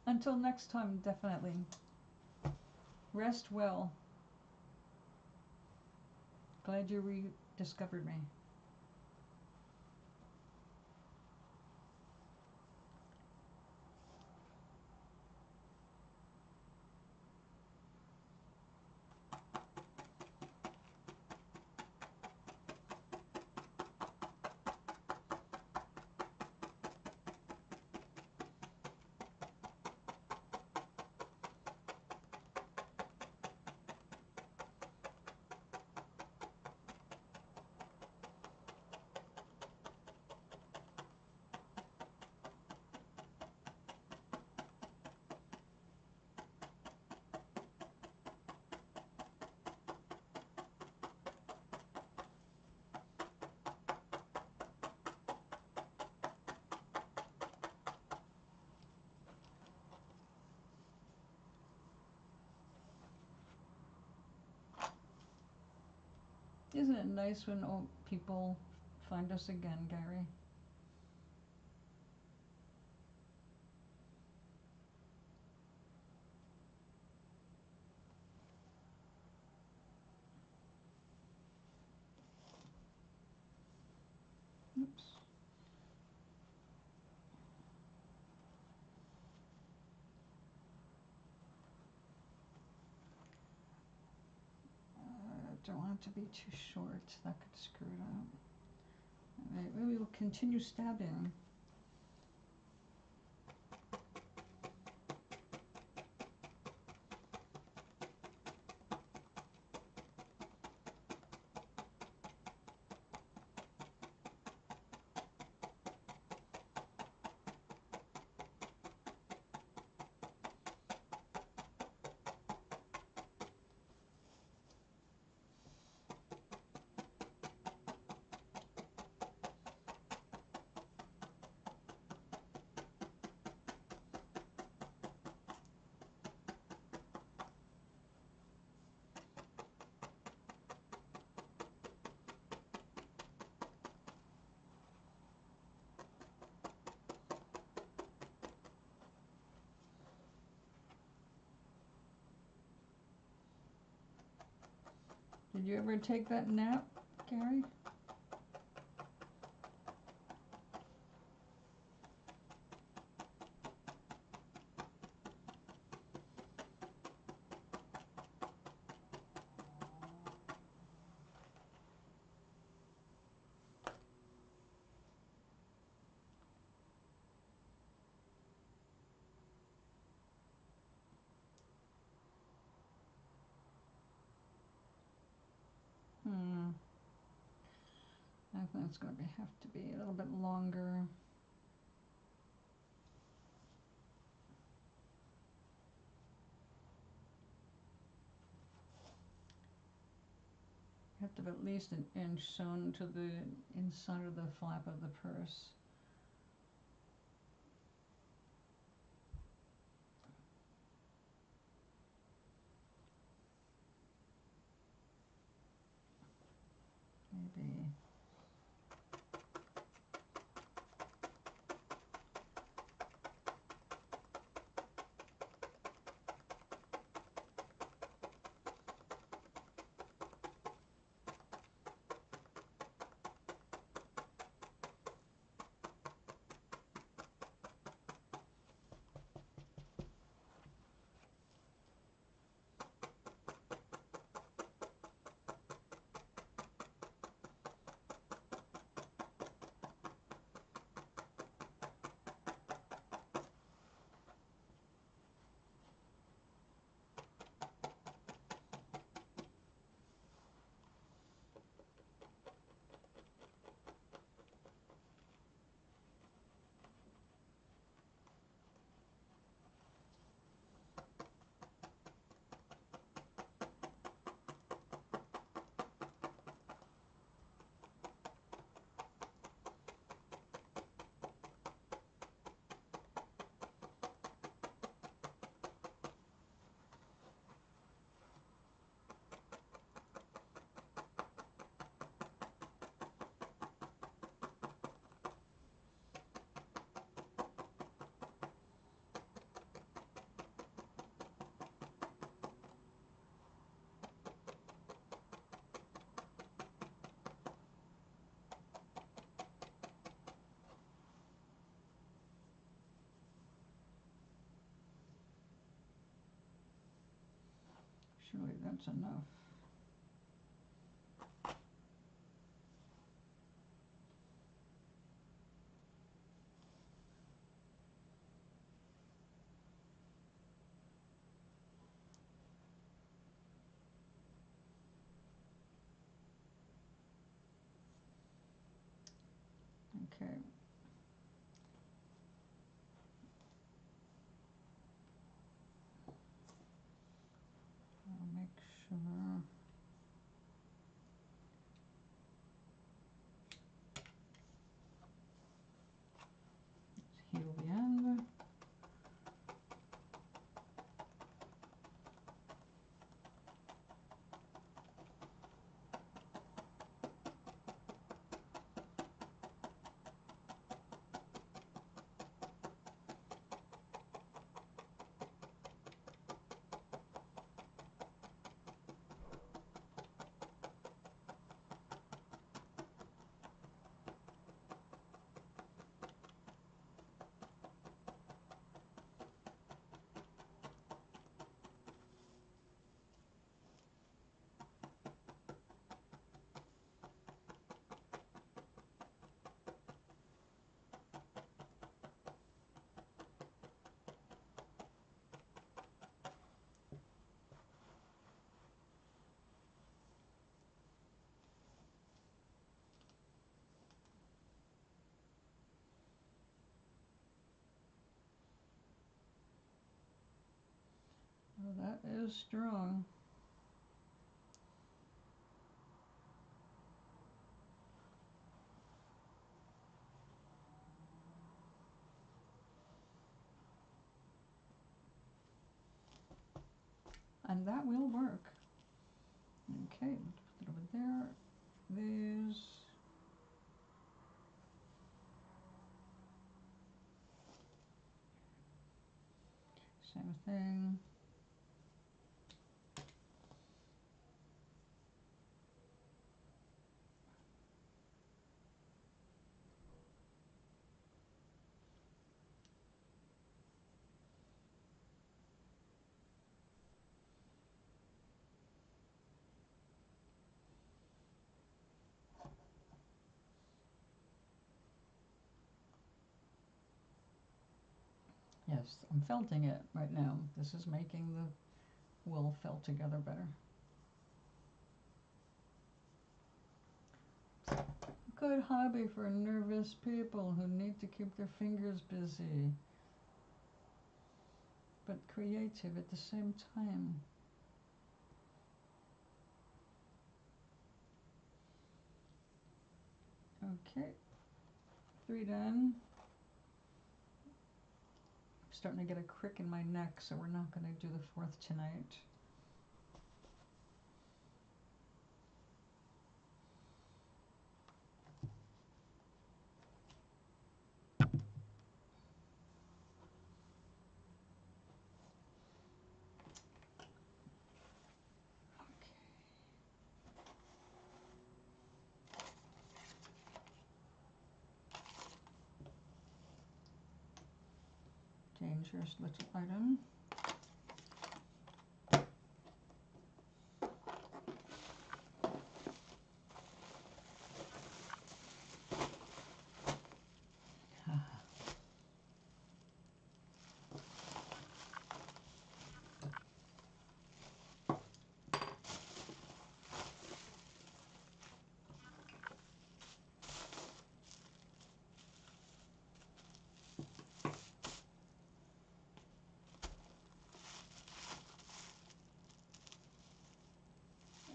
Until next time, definitely. Rest well. Glad you rediscovered me. Isn't it nice when old people find us again, Gary? Oops. Don't want it to be too short. That could screw it up. Alright, we will continue stabbing. Did you ever take that nap, Gary? I think it's going to have to be a little bit longer. You have to have at least an inch sewn to the inside of the flap of the purse. Maybe. Surely that's enough. Okay. I'll make sure. Let's heal the end. Oh, that is strong. And that will work. Okay, put it over there. These. Same thing. Yes, I'm felting it right now. This is making the wool felt together better. Good hobby for nervous people who need to keep their fingers busy, but creative at the same time. Okay, 3 done. I'm starting to get a crick in my neck, so we're not going to do the 4th tonight. Dangerous little item.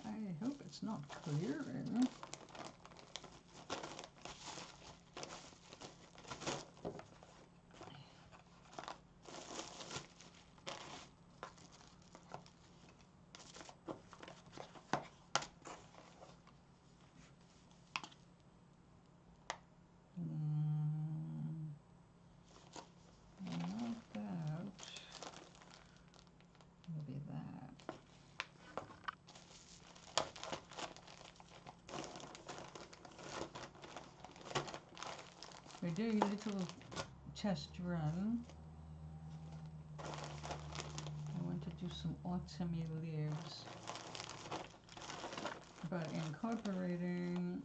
I hope it's not clearing. Not that. Maybe that. We do a little test run. I want to do some autumny leaves, but incorporating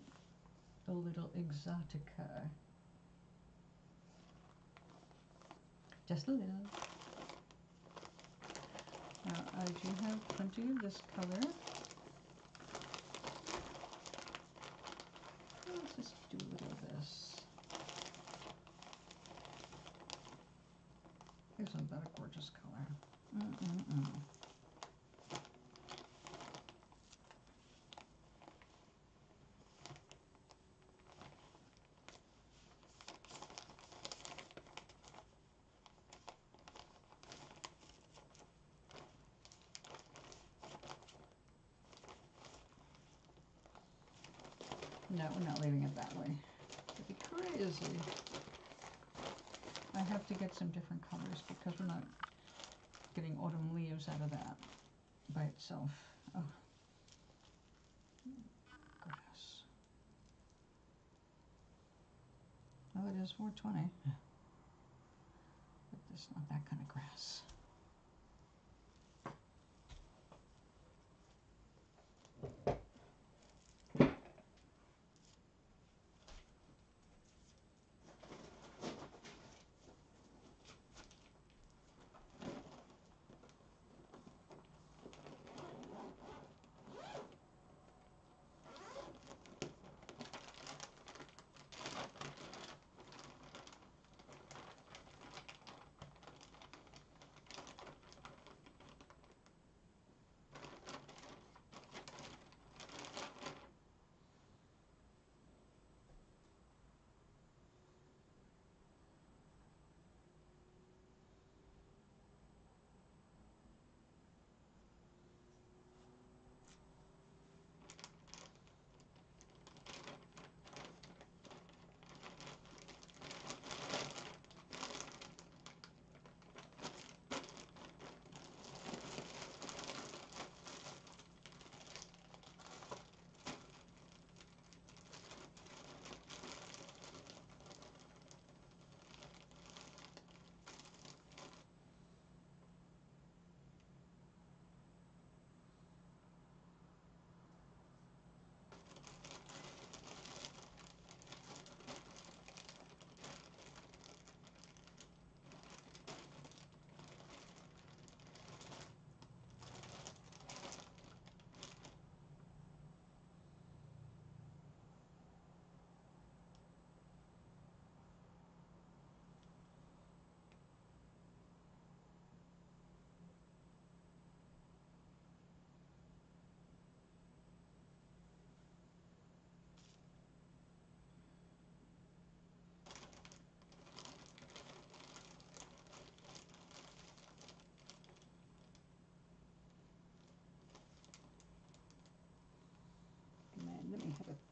a little exotica. Just a little. Now I do have plenty of this color. Let's just do a little of this. Isn't that a gorgeous color? No, we're not leaving it that way. It'd be crazy. I have to get some different colors because we're not getting autumn leaves out of that by itself. Oh, grass. Oh, it is 420. But it's not that kind of grass.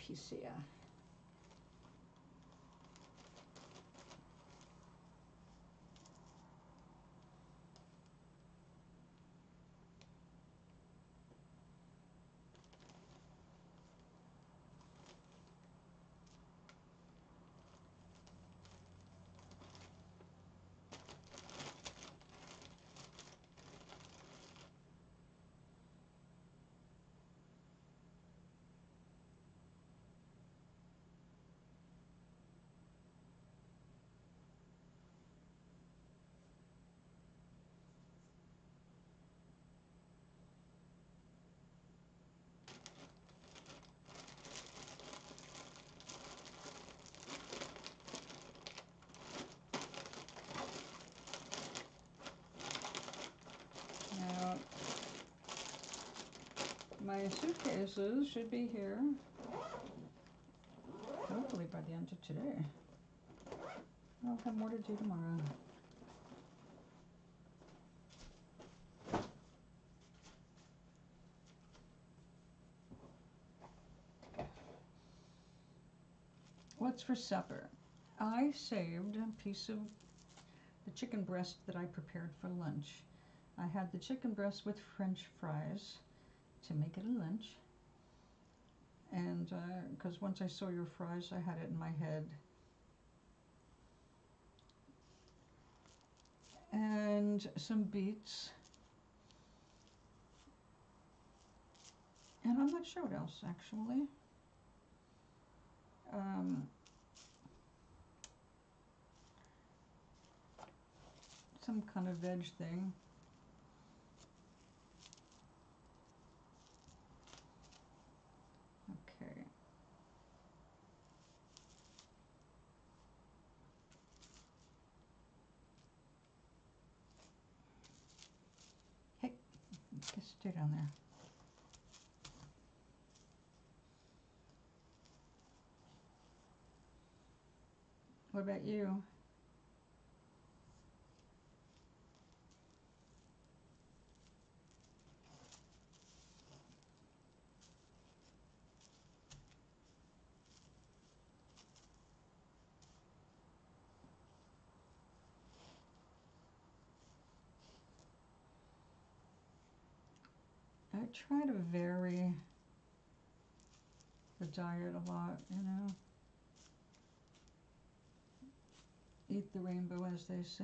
piece here. Now, my suitcases should be here, hopefully by the end of today. I'll have more to do tomorrow. What's for supper? I saved a piece of the chicken breast that I prepared for lunch. I had the chicken breast with French fries to make it a lunch. And because once I saw your fries, I had it in my head. And some beets. And I'm not sure what else, actually. Some kind of veg thing. Okay. Hey, just stay down there. What about you? I try to vary the diet a lot, you know. Eat the rainbow, as they say.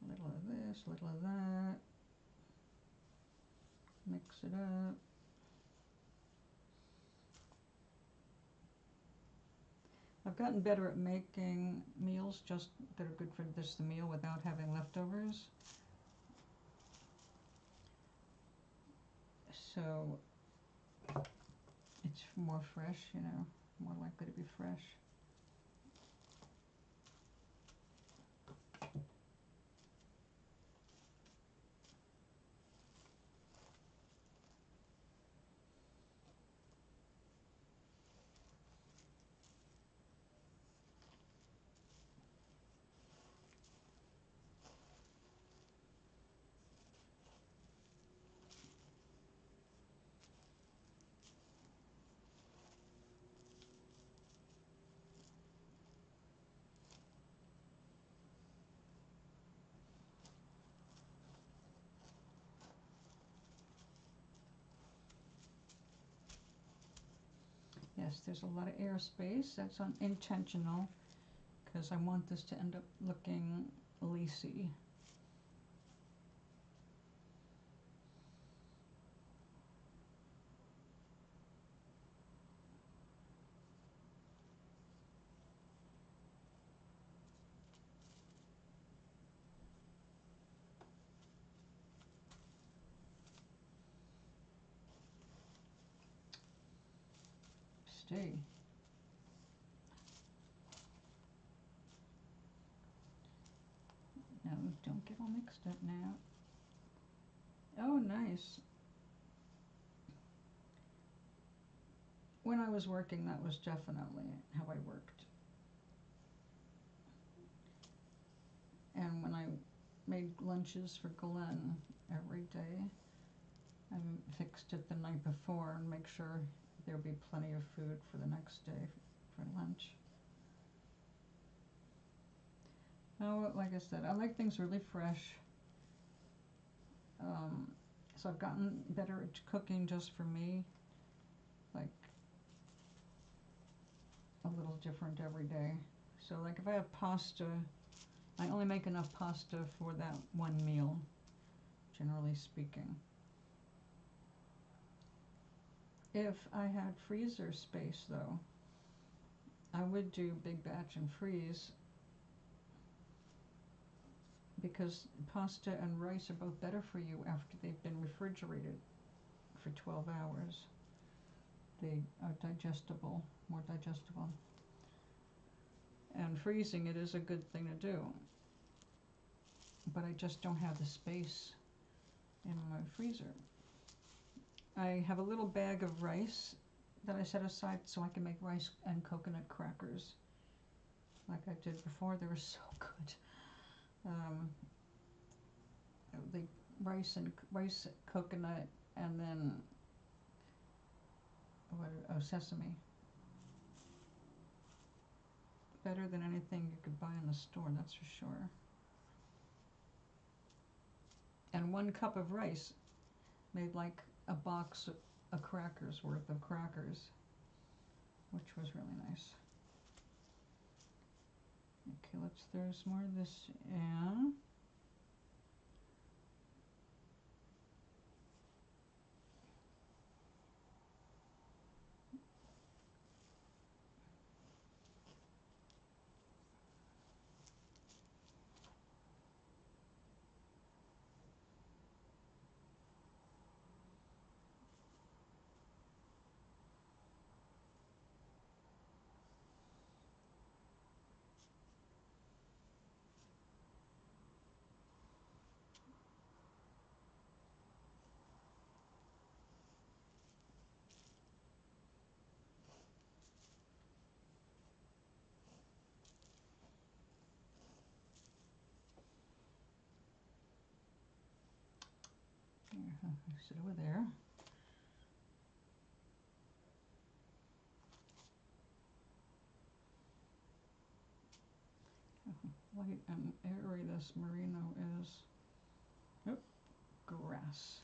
A little of this, a little of that. Mix it up. I've gotten better at making meals just that are good for just the meal without having leftovers. So it's more fresh, you know, more likely to be fresh. Yes, there's a lot of airspace. That's intentional because I want this to end up looking lacy. Stay. No, don't get all mixed up now. Oh, nice. When I was working, that was definitely how I worked. And when I made lunches for Glenn every day, I fixed it the night before and make sure there'll be plenty of food for the next day for lunch. Now, like I said, I like things really fresh. So I've gotten better at cooking just for me, like a little different every day. So like if I have pasta, I only make enough pasta for that one meal, generally speaking. If I had freezer space though, I would do big batch and freeze, because pasta and rice are both better for you after they've been refrigerated for 12 hours. They are digestible, more digestible. And freezing it is a good thing to do. But I just don't have the space in my freezer. I have a little bag of rice that I set aside so I can make rice and coconut crackers like I did before. They were so good. The rice, coconut, and then sesame. Better than anything you could buy in the store, that's for sure. And 1 cup of rice made like a box of crackers worth of crackers, which was really nice. Okay, let's throw some more of this in. Sit over there. Light and airy this merino is. Oh, grass.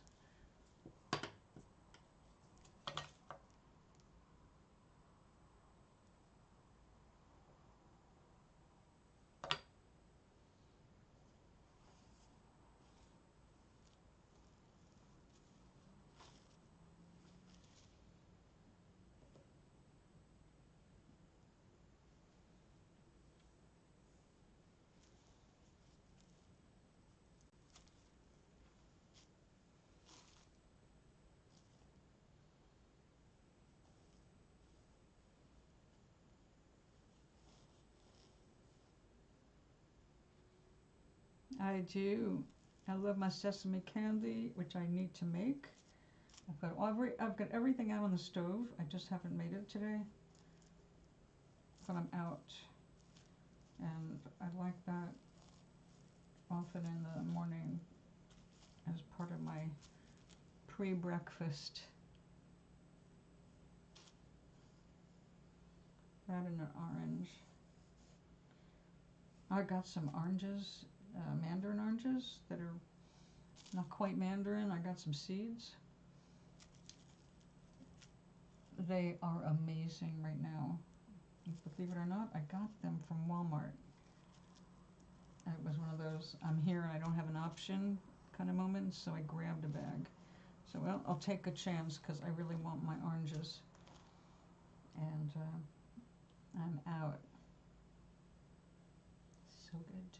I do. I love my sesame candy, which I need to make. I've got everything out on the stove. I just haven't made it today. But I'm out. And I like that often in the morning as part of my pre-breakfast. That and an orange. I got some oranges, mandarin oranges that are not quite mandarin. I got some seeds. They are amazing right now. Believe it or not, I got them from Walmart. It was one of those, I'm here and I don't have an option kind of moments, so I grabbed a bag. So, well, I'll take a chance because I really want my oranges. And I'm out. So good.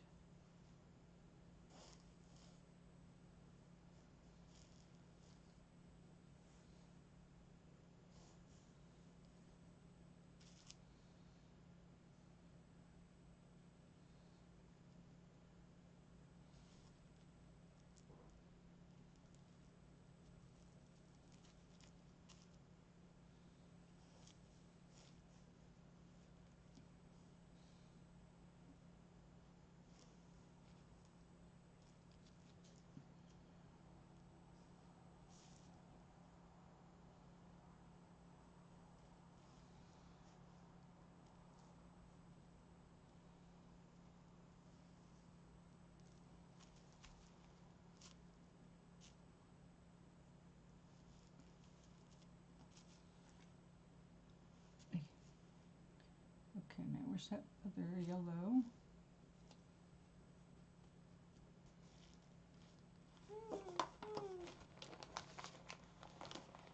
Where's that other yellow?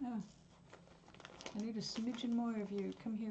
Oh, I need a smidgen more of you. Come here.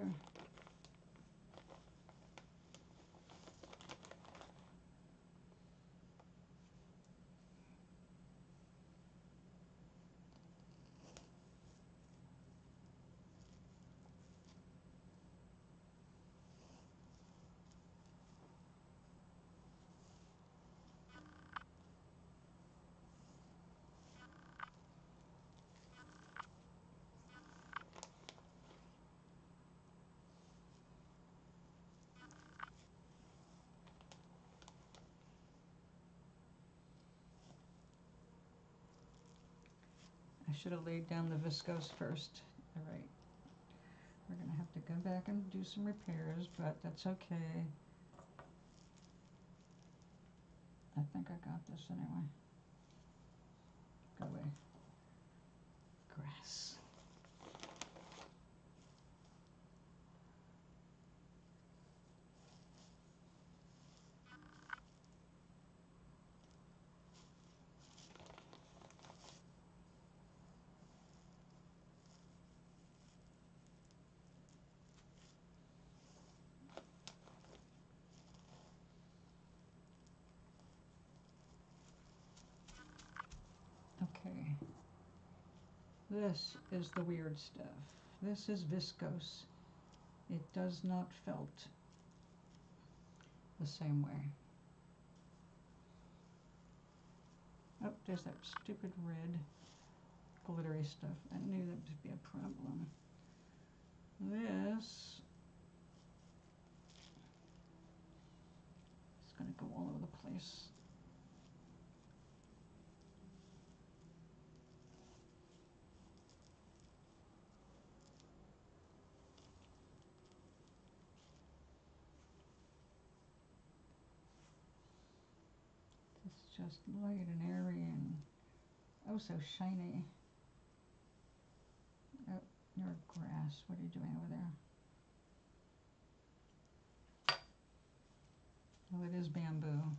I should have laid down the viscose first. All right. We're going to have to go back and do some repairs, but that's okay. I think I got this anyway. Go away. Grass. Okay. This is the weird stuff. This is viscose. It does not felt the same way. Oh, there's that stupid red glittery stuff. I knew that would be a problem. This is going to go all over the place. It's just light and airy and oh so shiny. Oh, you're grass. What are you doing over there? Oh, it is bamboo.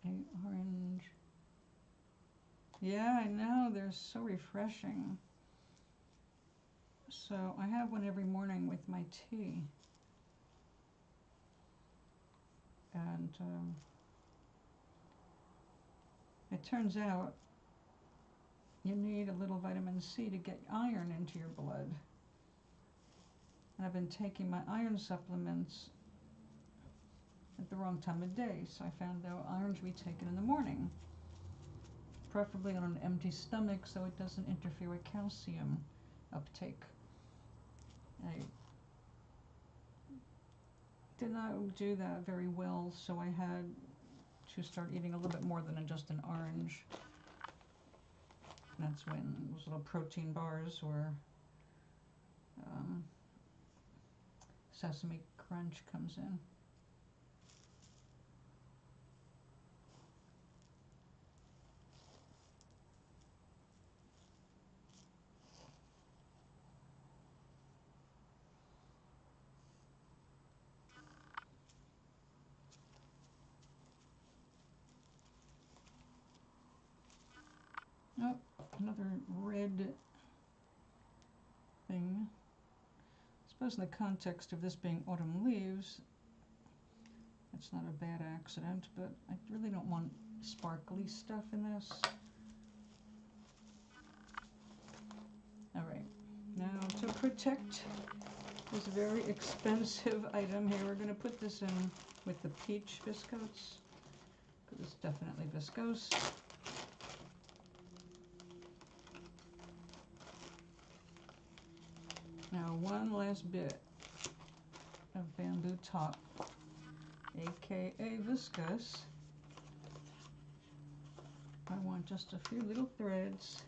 A orange. Yeah, I know. They're so refreshing. So I have one every morning with my tea. And it turns out you need a little vitamin C to get iron into your blood. And I've been taking my iron supplements at the wrong time of day, so I found out iron should be taken in the morning, preferably on an empty stomach so it doesn't interfere with calcium uptake. I did not do that very well, so I had to start eating a little bit more than just an orange. That's when those little protein bars or Sesame Crunch comes in. Oh, another red thing. I suppose in the context of this being autumn leaves, it's not a bad accident, but I really don't want sparkly stuff in this. All right, now to protect this very expensive item here, we're going to put this in with the peach viscose, because it's definitely viscose. Now one last bit of bamboo top, aka viscose. I want just a few little threads.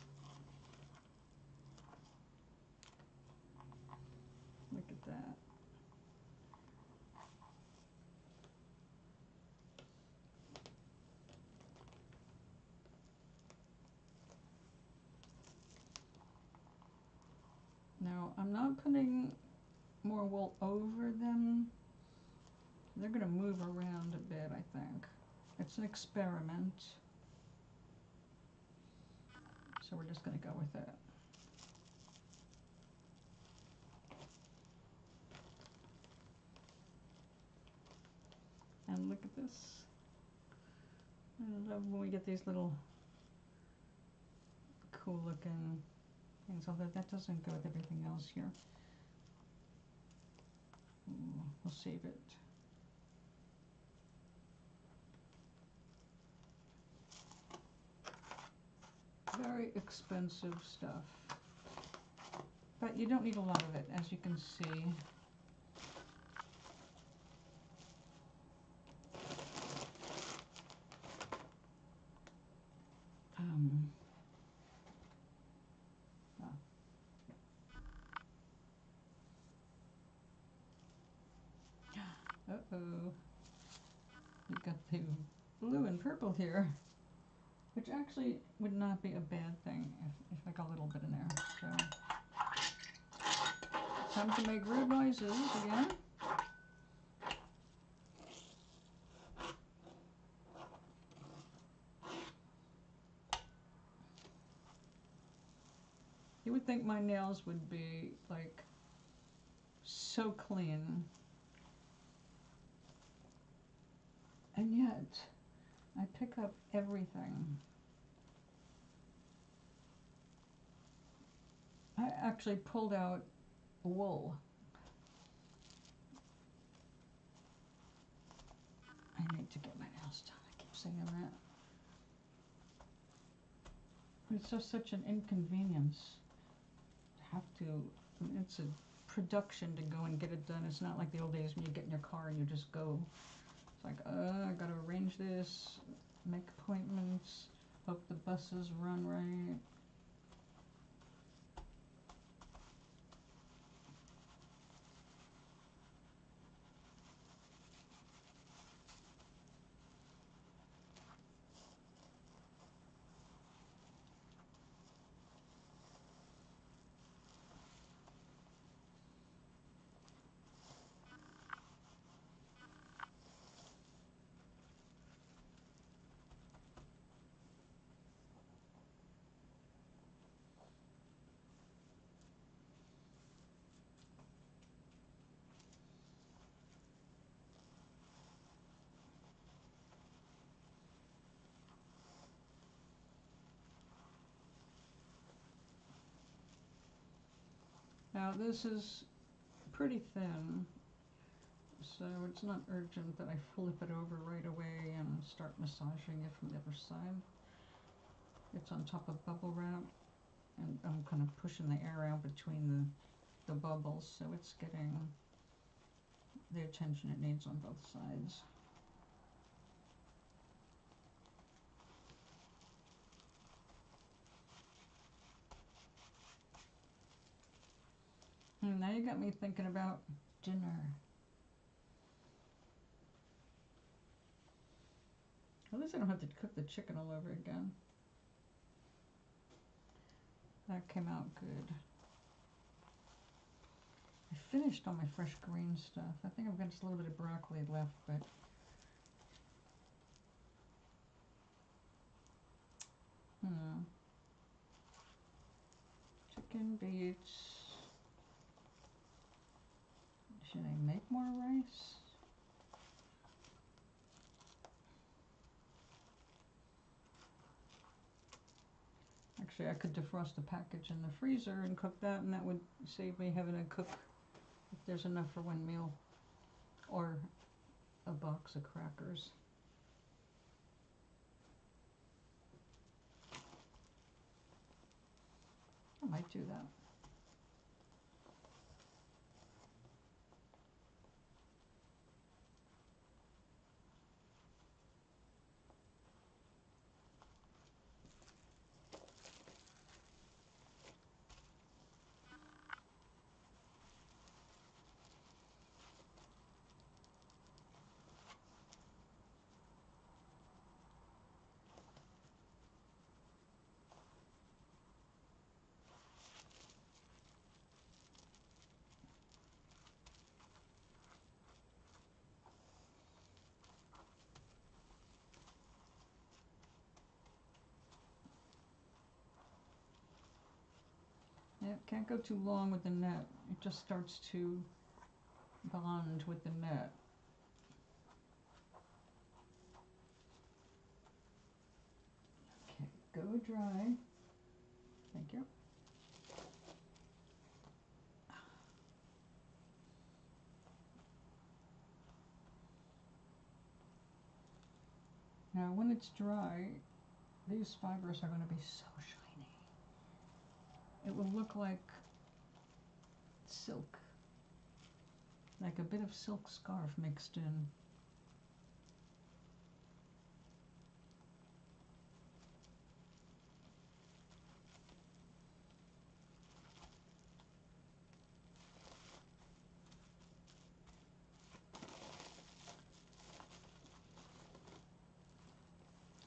Look at that. Now I'm not putting more wool over them. They're going to move around a bit, I think. It's an experiment. So we're just going to go with it. And look at this. I love when we get these little cool looking things, although that doesn't go with everything else here. Ooh, we'll save it. Very expensive stuff. But you don't need a lot of it, as you can see. Uh-oh. You got the blue and purple here, which actually would not be a bad thing if I got a little bit in there. So, time to make rude noises again. You would think my nails would be like so clean, and yet I pick up everything. I actually pulled out wool. I need to get my nails done. I keep saying that. It's just such an inconvenience to have to. It's a production to go and get it done. It's not like the old days when you get in your car and you just go. It's like, I gotta arrange this, make appointments, hope the buses run right. Now this is pretty thin, so it's not urgent that I flip it over right away and start massaging it from the other side. It's on top of bubble wrap, and I'm kind of pushing the air out between the bubbles, so it's getting the attention it needs on both sides. Now you got me thinking about dinner. At least I don't have to cook the chicken all over again. That came out good. I finished all my fresh green stuff. I think I've got just a little bit of broccoli left, but chicken, beets. Should I make more rice? Actually, I could defrost the package in the freezer and cook that, and that would save me having to cook if there's enough for one meal. Or a box of crackers. I might do that. Yeah, can't go too long with the net. It just starts to bond with the net. Okay, go dry. Thank you. Now when it's dry, these fibers are going to be so shiny. It will look like silk, like a bit of silk scarf mixed in.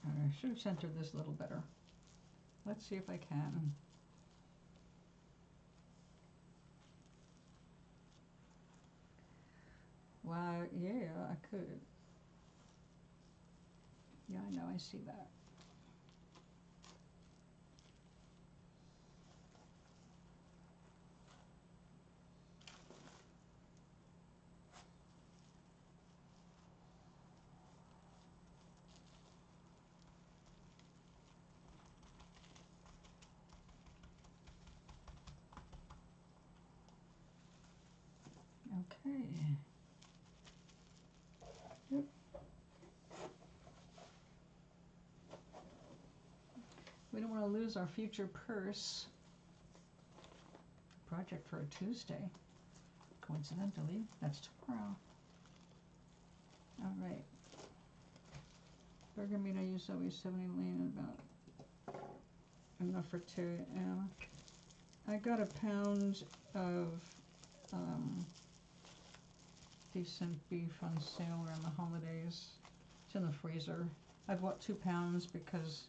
I should have centered this a little better. Let's see if I can. Wow, yeah, I could. Yeah, I know, I see that. Okay. Yep. We don't want to lose our future purse. Project for a Tuesday. Coincidentally, that's tomorrow. All right. Burger meat I use always 70 lean, about enough for 2. I got a pound of decent beef on sale around the holidays. It's in the freezer. I bought 2 pounds because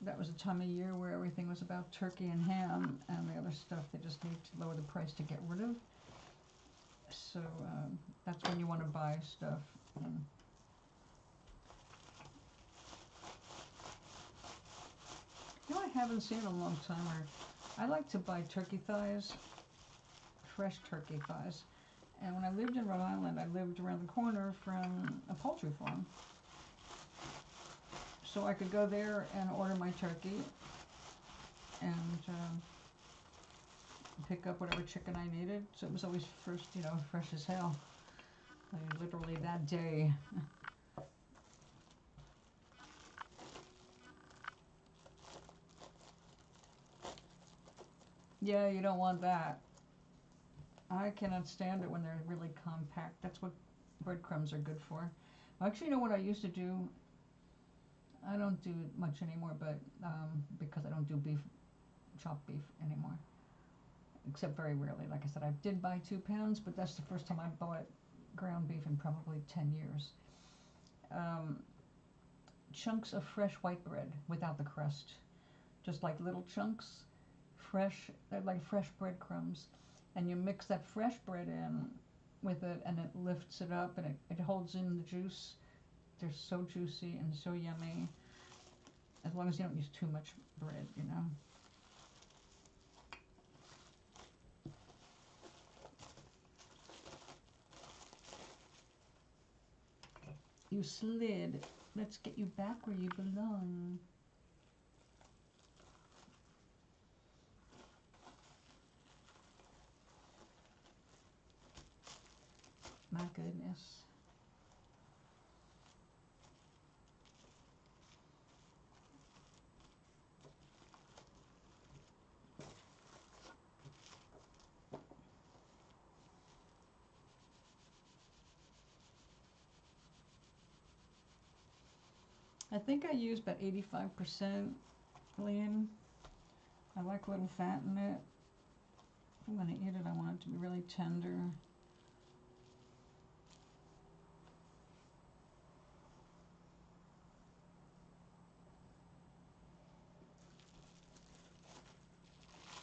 that was a time of year where everything was about turkey and ham, and the other stuff they just need to lower the price to get rid of. So that's when you want to buy stuff. You know, I haven't seen in a long time. I like to buy turkey thighs, fresh turkey thighs. And when I lived in Rhode Island, I lived around the corner from a poultry farm. So I could go there and order my turkey and pick up whatever chicken I needed. So it was always first, fresh as hell. Like, literally that day. Yeah, you don't want that. I cannot stand it when they're really compact. That's what breadcrumbs are good for. Actually, you know what I used to do? I don't do it much anymore, but because I don't do chopped beef anymore. Except very rarely. Like I said, I did buy 2 pounds, but that's the first time I bought ground beef in probably 10 years. Chunks of fresh white bread without the crust. Just like little chunks, fresh, like fresh breadcrumbs. And you mix that fresh bread in with it, and it lifts it up, and it holds in the juice. They're so juicy and so yummy. As long as you don't use too much bread, You slid. Let's get you back where you belong. My goodness. nice. I think I use about 85% lean. I like a little fat in it. If I'm going to eat it, I want it to be really tender.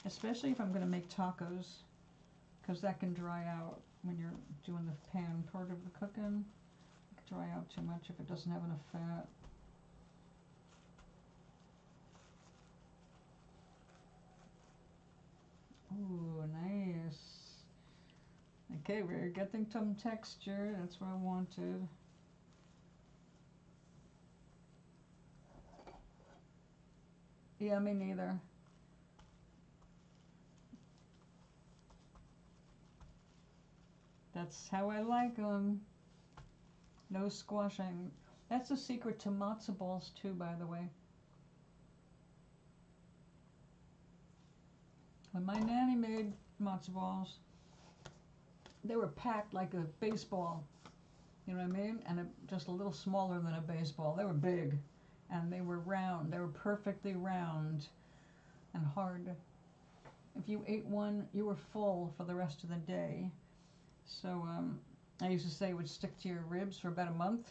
Especially if I'm going to make tacos, because that can dry out when you're doing the pan part of the cooking. It can dry out too much if it doesn't have enough fat. Ooh, nice. Okay, we're getting some texture. That's what I wanted. Yeah, me neither. That's how I like them. No squashing. That's the secret to matzo balls too, by the way. When my nanny made matzo balls, they were packed like a baseball. You know what I mean? And just a little smaller than a baseball. They were big, and they were round. They were perfectly round and hard. If you ate one, you were full for the rest of the day. So I used to say it would stick to your ribs for about a month.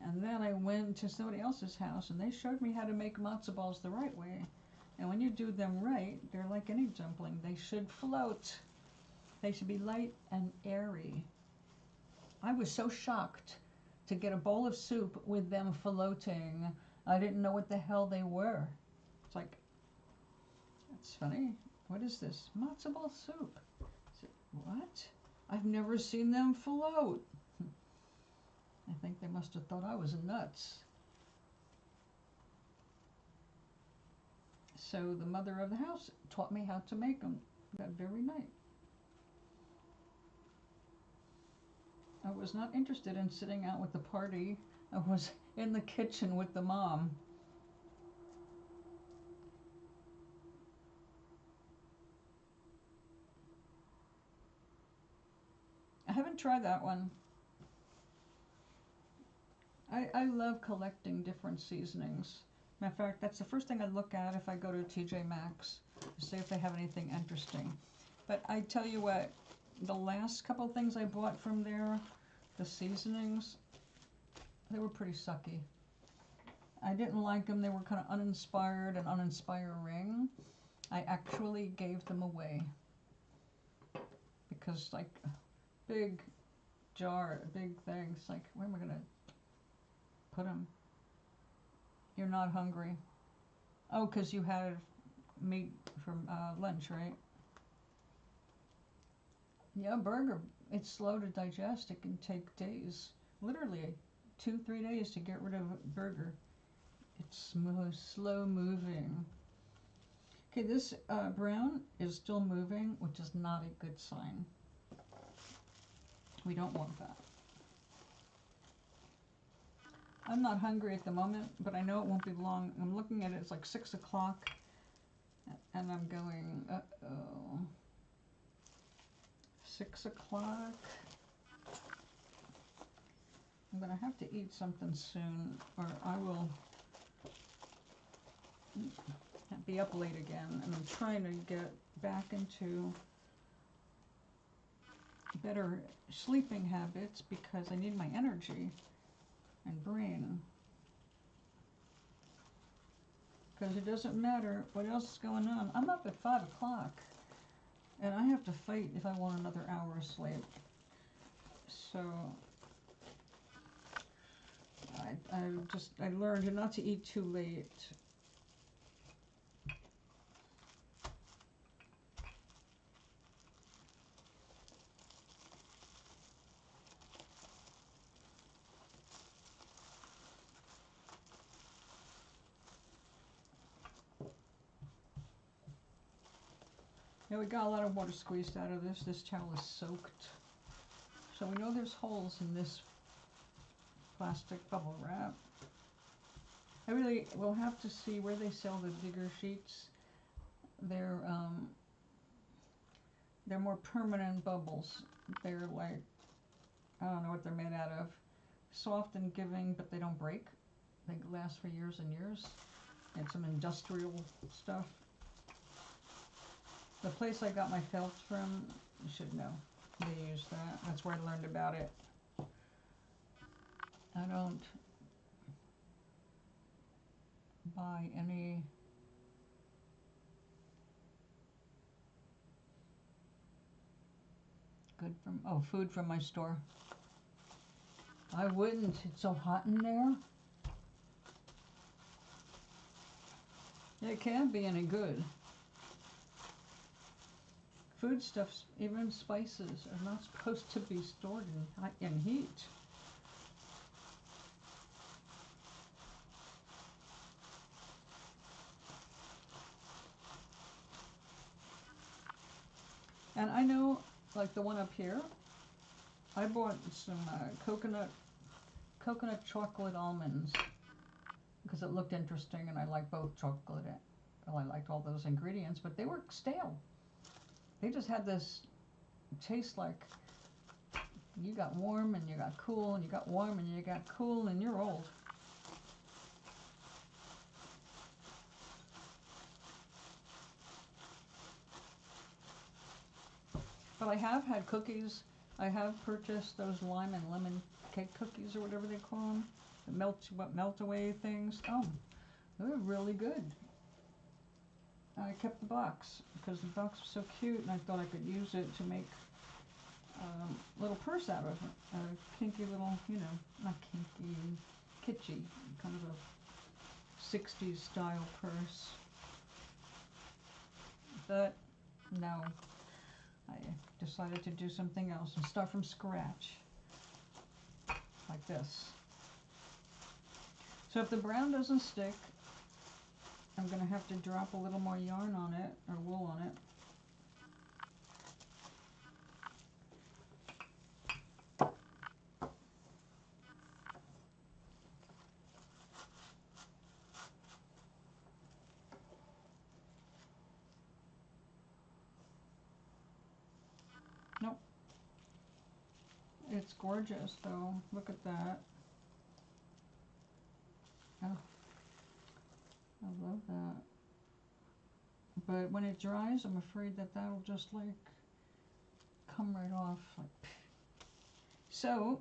And then I went to somebody else's house, and they showed me how to make matzo balls the right way. And when you do them right, they're like any dumpling. They should float. They should be light and airy. I was so shocked to get a bowl of soup with them floating. I didn't know what the hell they were. It's like, that's funny. What is this? Matzo ball soup. Said, what? I've never seen them float. I think they must have thought I was nuts. So the mother of the house taught me how to make them that very night. I was not interested in sitting out with the party. I was in the kitchen with the mom. I haven't tried that one. I love collecting different seasonings. Matter of fact, that's the first thing I look at if I go to TJ Maxx to see if they have anything interesting. But I tell you what, the last couple things I bought from there, the seasonings, they were pretty sucky. I didn't like them. They were kind of uninspired and uninspiring. I actually gave them away because, like, big jar, big things, like, where am I going to put them? You're not hungry. Oh, because you had meat from lunch, right? Yeah, burger. It's slow to digest. It can take days. Literally 2-3 days to get rid of a burger. It's slow moving. Okay, this brown is still moving, which is not a good sign. We don't want that. I'm not hungry at the moment, but I know it won't be long. I'm looking at it, it's like 6 o'clock, and I'm going, uh-oh. 6 o'clock. I'm going to have to eat something soon, or I will be up late again. And I'm trying to get back into better sleeping habits because I need my energy and brain. Because it doesn't matter what else is going on. I'm up at 5 o'clock, and I have to fight if I want another hour of sleep. So I learned not to eat too late. Yeah, we got a lot of water squeezed out of this. This towel is soaked. So we know there's holes in this plastic bubble wrap. I really will have to see where they sell the bigger sheets. They're more permanent bubbles. They're like, I don't know what they're made out of. Soft and giving, but they don't break. They last for years and years. And some industrial stuff. The place I got my felt from, you should know. They use that. That's where I learned about it. I don't buy any food from my store. I wouldn't. It's so hot in there. It can't be any good. Foodstuffs, even spices, are not supposed to be stored in heat. And I know, like the one up here, I bought some coconut chocolate almonds because it looked interesting, and I like both chocolate. Well, I liked all those ingredients, but they were stale. They just had this taste like you got warm and you got cool and you got warm and you got cool and you're old. But I have had cookies. I have purchased those lime and lemon cake cookies or whatever they call them. The melt away things. Oh, they're really good. I kept the box because the box was so cute, and I thought I could use it to make a little purse out of it. A kinky little, not kinky, kitschy, kind of a 60s style purse. But no, I decided to do something else and start from scratch, like this. So if the brown doesn't stick, I'm going to have to drop a little more yarn on it, or wool on it. Nope. It's gorgeous though. Look at that. Oh, I love that. But when it dries, I'm afraid that that'll just like come right off. Like, so,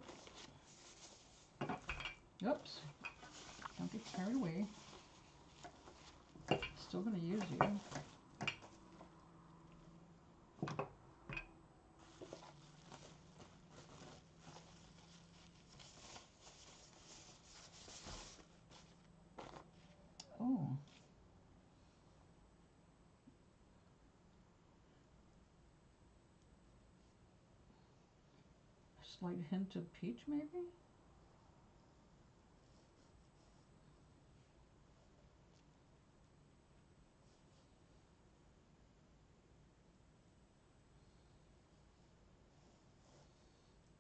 oops, don't get carried away. Still gonna use you. Oh. Slight hint of peach, maybe?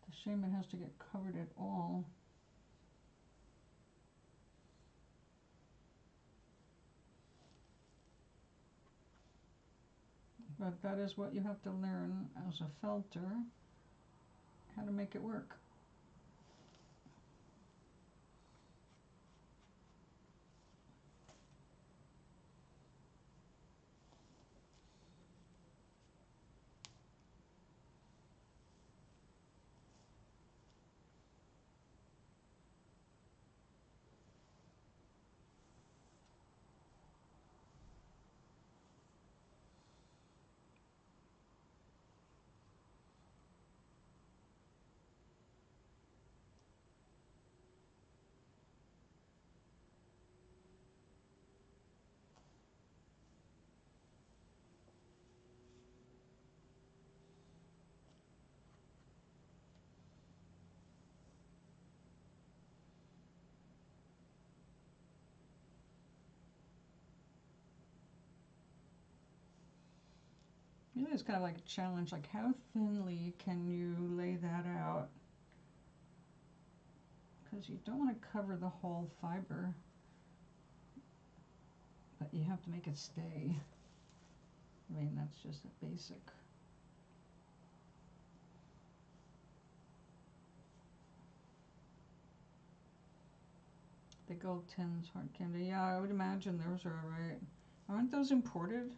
It's a shame it has to get covered at all. But that is what you have to learn as a felter, how to make it work. Really, it's kind of like a challenge, like how thinly can you lay that out? Because you don't want to cover the whole fiber, but you have to make it stay. I mean, that's just a basic. The gold tins hard candy. Yeah, I would imagine those are right. Aren't those imported?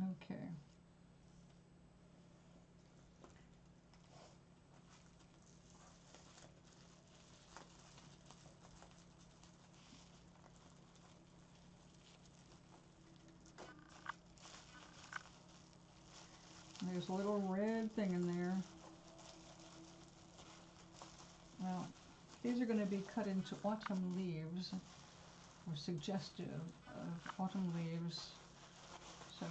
Okay. There's a little red thing in there. Well, these are going to be cut into autumn leaves, or suggestive of autumn leaves. So,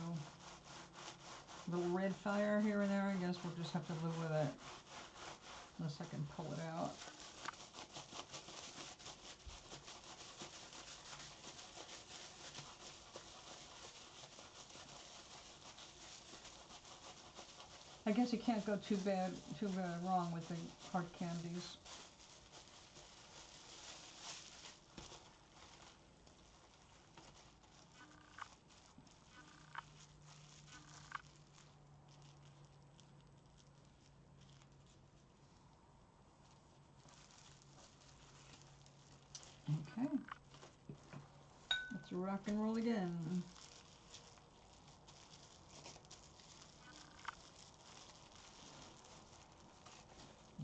a little red fire here and there, I guess we'll just have to live with it. Unless I can pull it out. I guess you can't go too bad wrong with the hard candies. Okay, let's rock and roll again.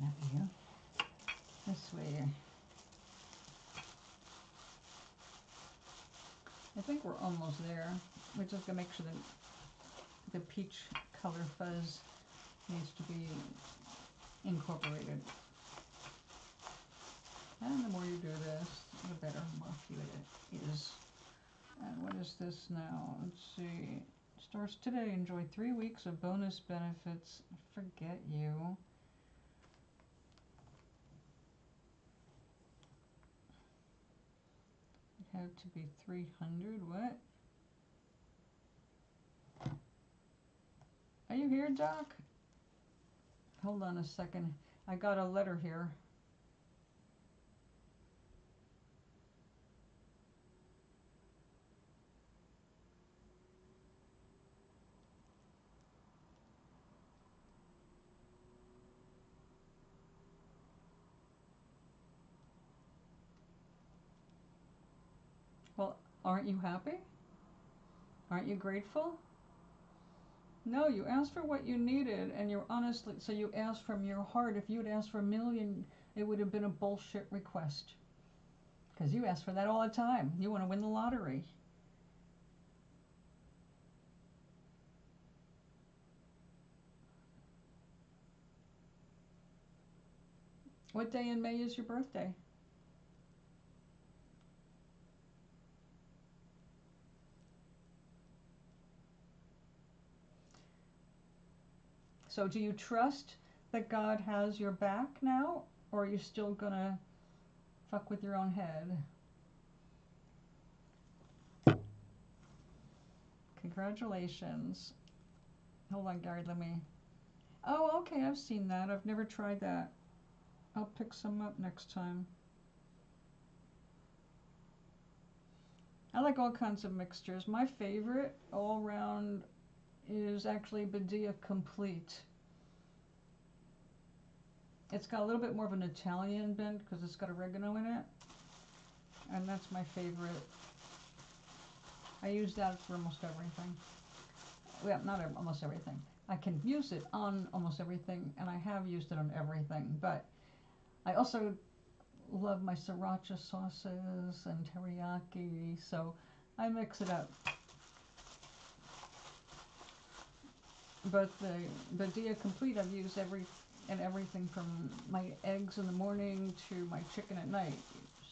Nephew, this way. I think we're almost there. We're just gonna make sure that the peach color fuzz needs to be incorporated. And the more you do this, the better mafia it is. And what is this now? Let's see. Starts today. Enjoy 3 weeks of bonus benefits. Forget you. It had to be 300. What? Are you here, Doc? Hold on a second. I got a letter here. Well, aren't you happy? Aren't you grateful? No, you asked for what you needed, and you're honestly, so you asked from your heart. If you had asked for a million, it would have been a bullshit request. Because you ask for that all the time. You want to win the lottery. What day in May is your birthday? So do you trust that God has your back now? Or are you still gonna fuck with your own head? Congratulations. Hold on, Gary, let me... Oh, okay, I've seen that. I've never tried that. I'll pick some up next time. I like all kinds of mixtures. My favorite all around is actually Badia Complete. It's got a little bit more of an Italian bent because it's got oregano in it. And that's my favorite. I use that for almost everything. Well, not almost everything. I can use it on almost everything, and I have used it on everything. But I also love my sriracha sauces and teriyaki, so I mix it up. But the Dia Complete I've used everything from my eggs in the morning to my chicken at night.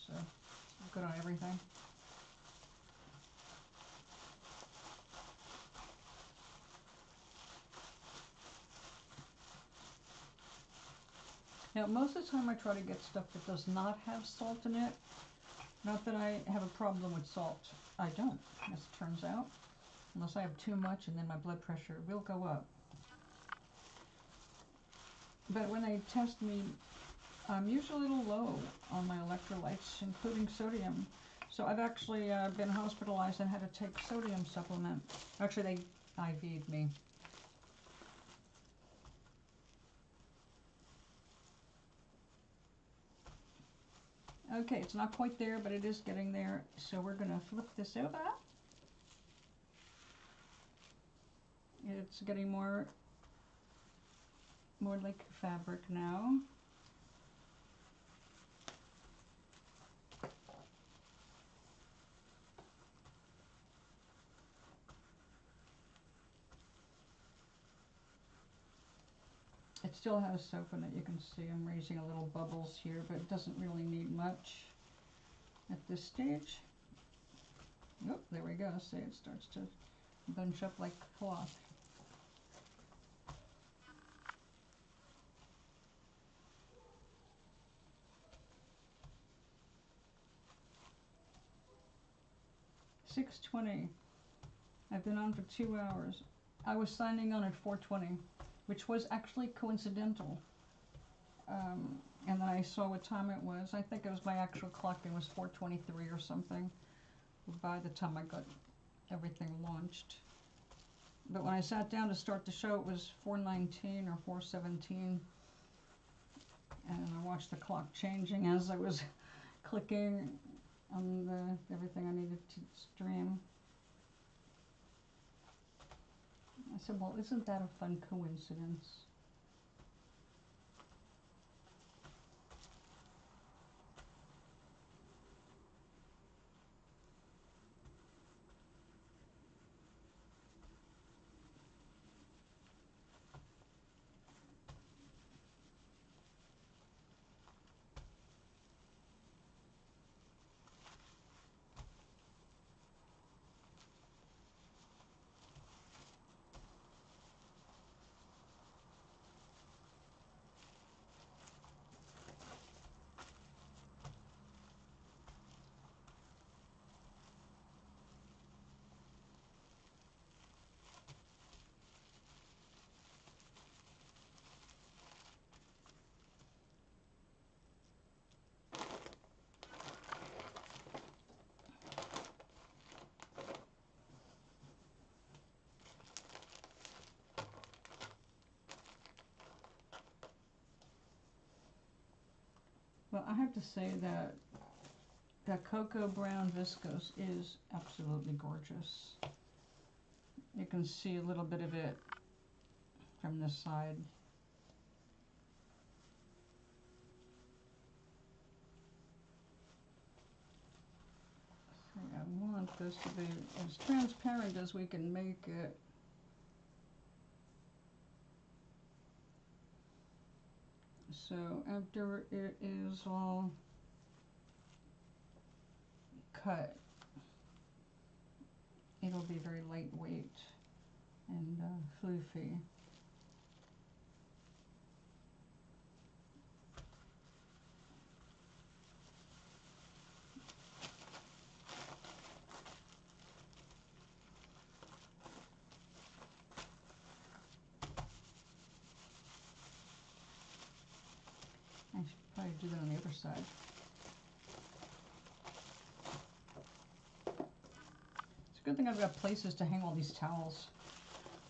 So good on everything. Now, most of the time I try to get stuff that does not have salt in it. Not that I have a problem with salt. I don't, as it turns out. Unless I have too much, and then my blood pressure will go up. But when they test me, I'm usually a little low on my electrolytes, including sodium. So I've actually been hospitalized and had to take sodium supplement. Actually, they IV'd me. Okay, it's not quite there, but it is getting there. So we're going to flip this over. It's getting more like fabric now. It still has soap in it. You can see I'm raising a little bubbles here, but it doesn't really need much at this stage. Oh, there we go. See, it starts to bunch up like cloth. $6:20. I've been on for 2 hours. I was signing on at 4:20, which was actually coincidental. And then I saw what time it was. I think it was my actual clock. It was 4:23 or something by the time I got everything launched. But when I sat down to start the show, it was 4:19 or 4:17. And I watched the clock changing as I was clicking on everything I needed to stream. I said, well, isn't that a fun coincidence? Well, I have to say that cocoa brown viscose is absolutely gorgeous. You can see a little bit of it from this side. So I want this to be as transparent as we can make it. So after it is all cut, it'll be very lightweight and floofy. I should probably do that on the other side. It's a good thing I've got places to hang all these towels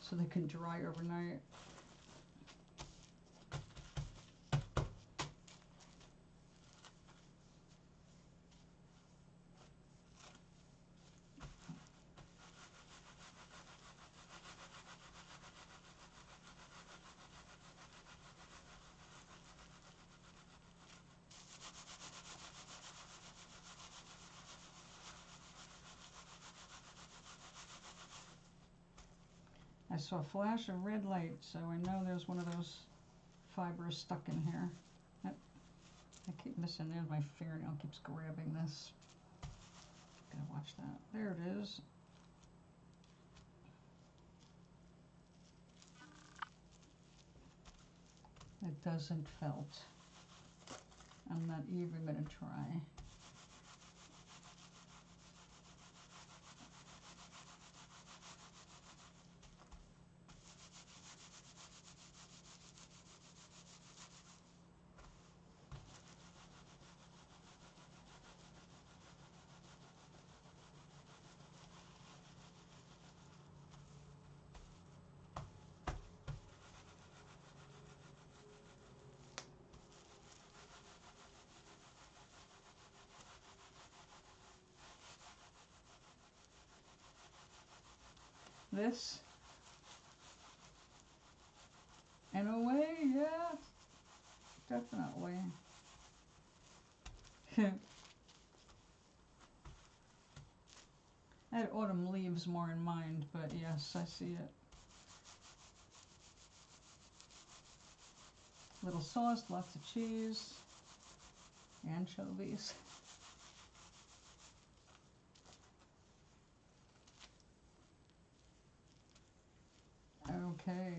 so they can dry overnight. saw a flash of red light, so I know there's one of those fibers stuck in here. I keep missing. There's my fingernail keeps grabbing this. Gotta watch that. There it is. It doesn't felt. I'm not even gonna try. This, in a way, yeah, definitely. I had autumn leaves more in mind, but yes, I see it. Little sauce, lots of cheese, anchovies. Okay.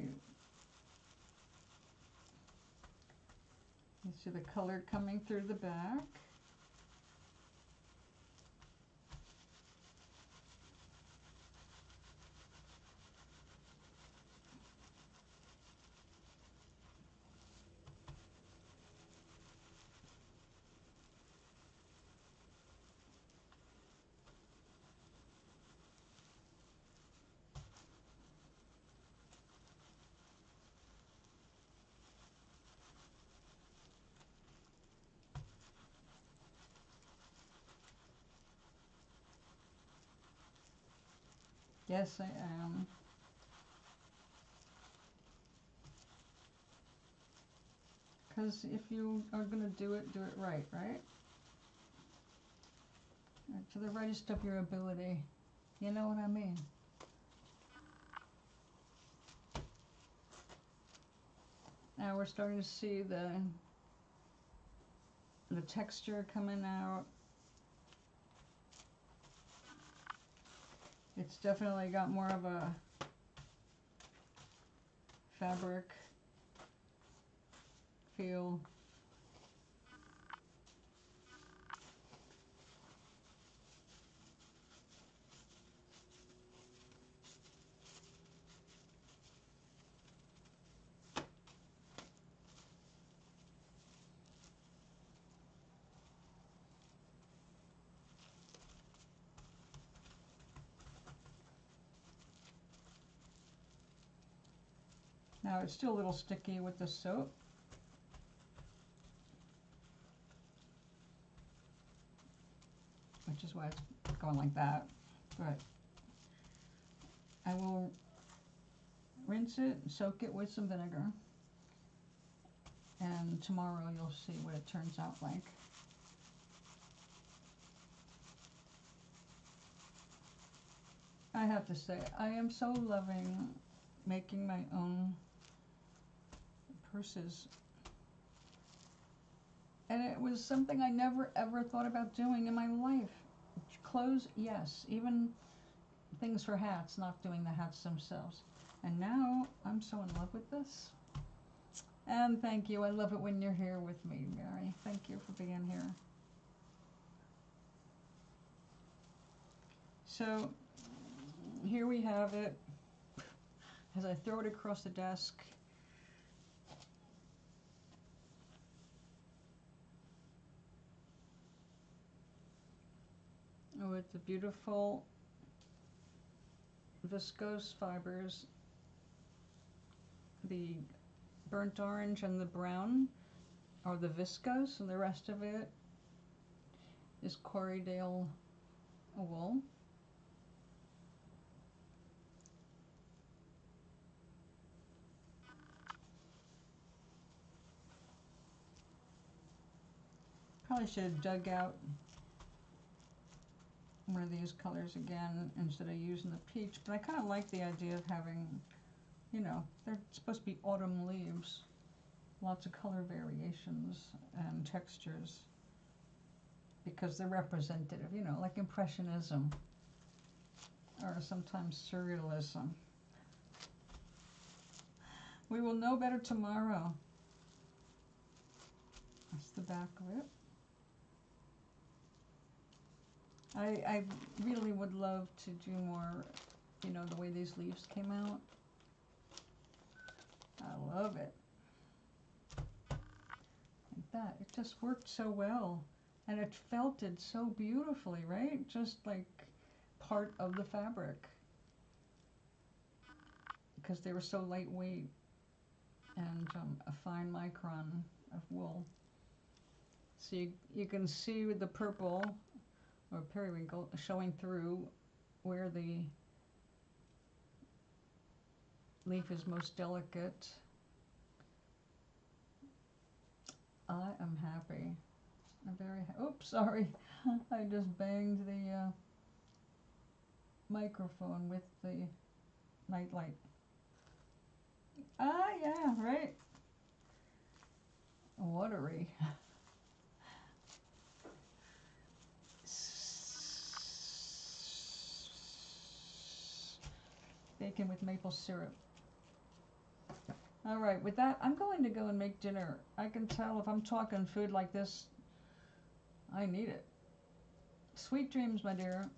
You see the color coming through the back. Yes, I am. Because if you are going to do it right, right? To the rightest of your ability. You know what I mean? Now we're starting to see the texture coming out. It's definitely got more of a fabric feel. Now it's still a little sticky with the soap. Which is why it's going like that. But I will rinse it, soak it with some vinegar. And tomorrow you'll see what it turns out like. I have to say, I am so loving making my own purses. And it was something I never ever thought about doing in my life. Clothes, yes. Even things for hats, not doing the hats themselves. And now I'm so in love with this. And thank you. I love it when you're here with me, Mary. Thank you for being here. So here we have it. As I throw it across the desk, with the beautiful viscose fibers, the burnt orange and the brown are the viscose, and the rest of it is Corriedale wool. Probably should have dug out one of these colors again instead of using the peach, but I kind of like the idea of having you know, they're supposed to be autumn leaves. Lots of color variations and textures because they're representative, you know, like Impressionism or sometimes Surrealism. We will know better tomorrow. That's the back of it. I really would love to do more, you know, the way these leaves came out. I love it. Like that. It just worked so well. And it felted so beautifully, right? Just like part of the fabric. Because they were so lightweight and a fine micron of wool. So you can see with the purple or periwinkle showing through where the leaf is most delicate. I am happy. I'm very oops, sorry. I just banged the microphone with the nightlight. Ah, yeah, right. Watery. Bacon with maple syrup. All right, with that, I'm going to go and make dinner. I can tell if I'm talking food like this, I need it. Sweet dreams, my dear.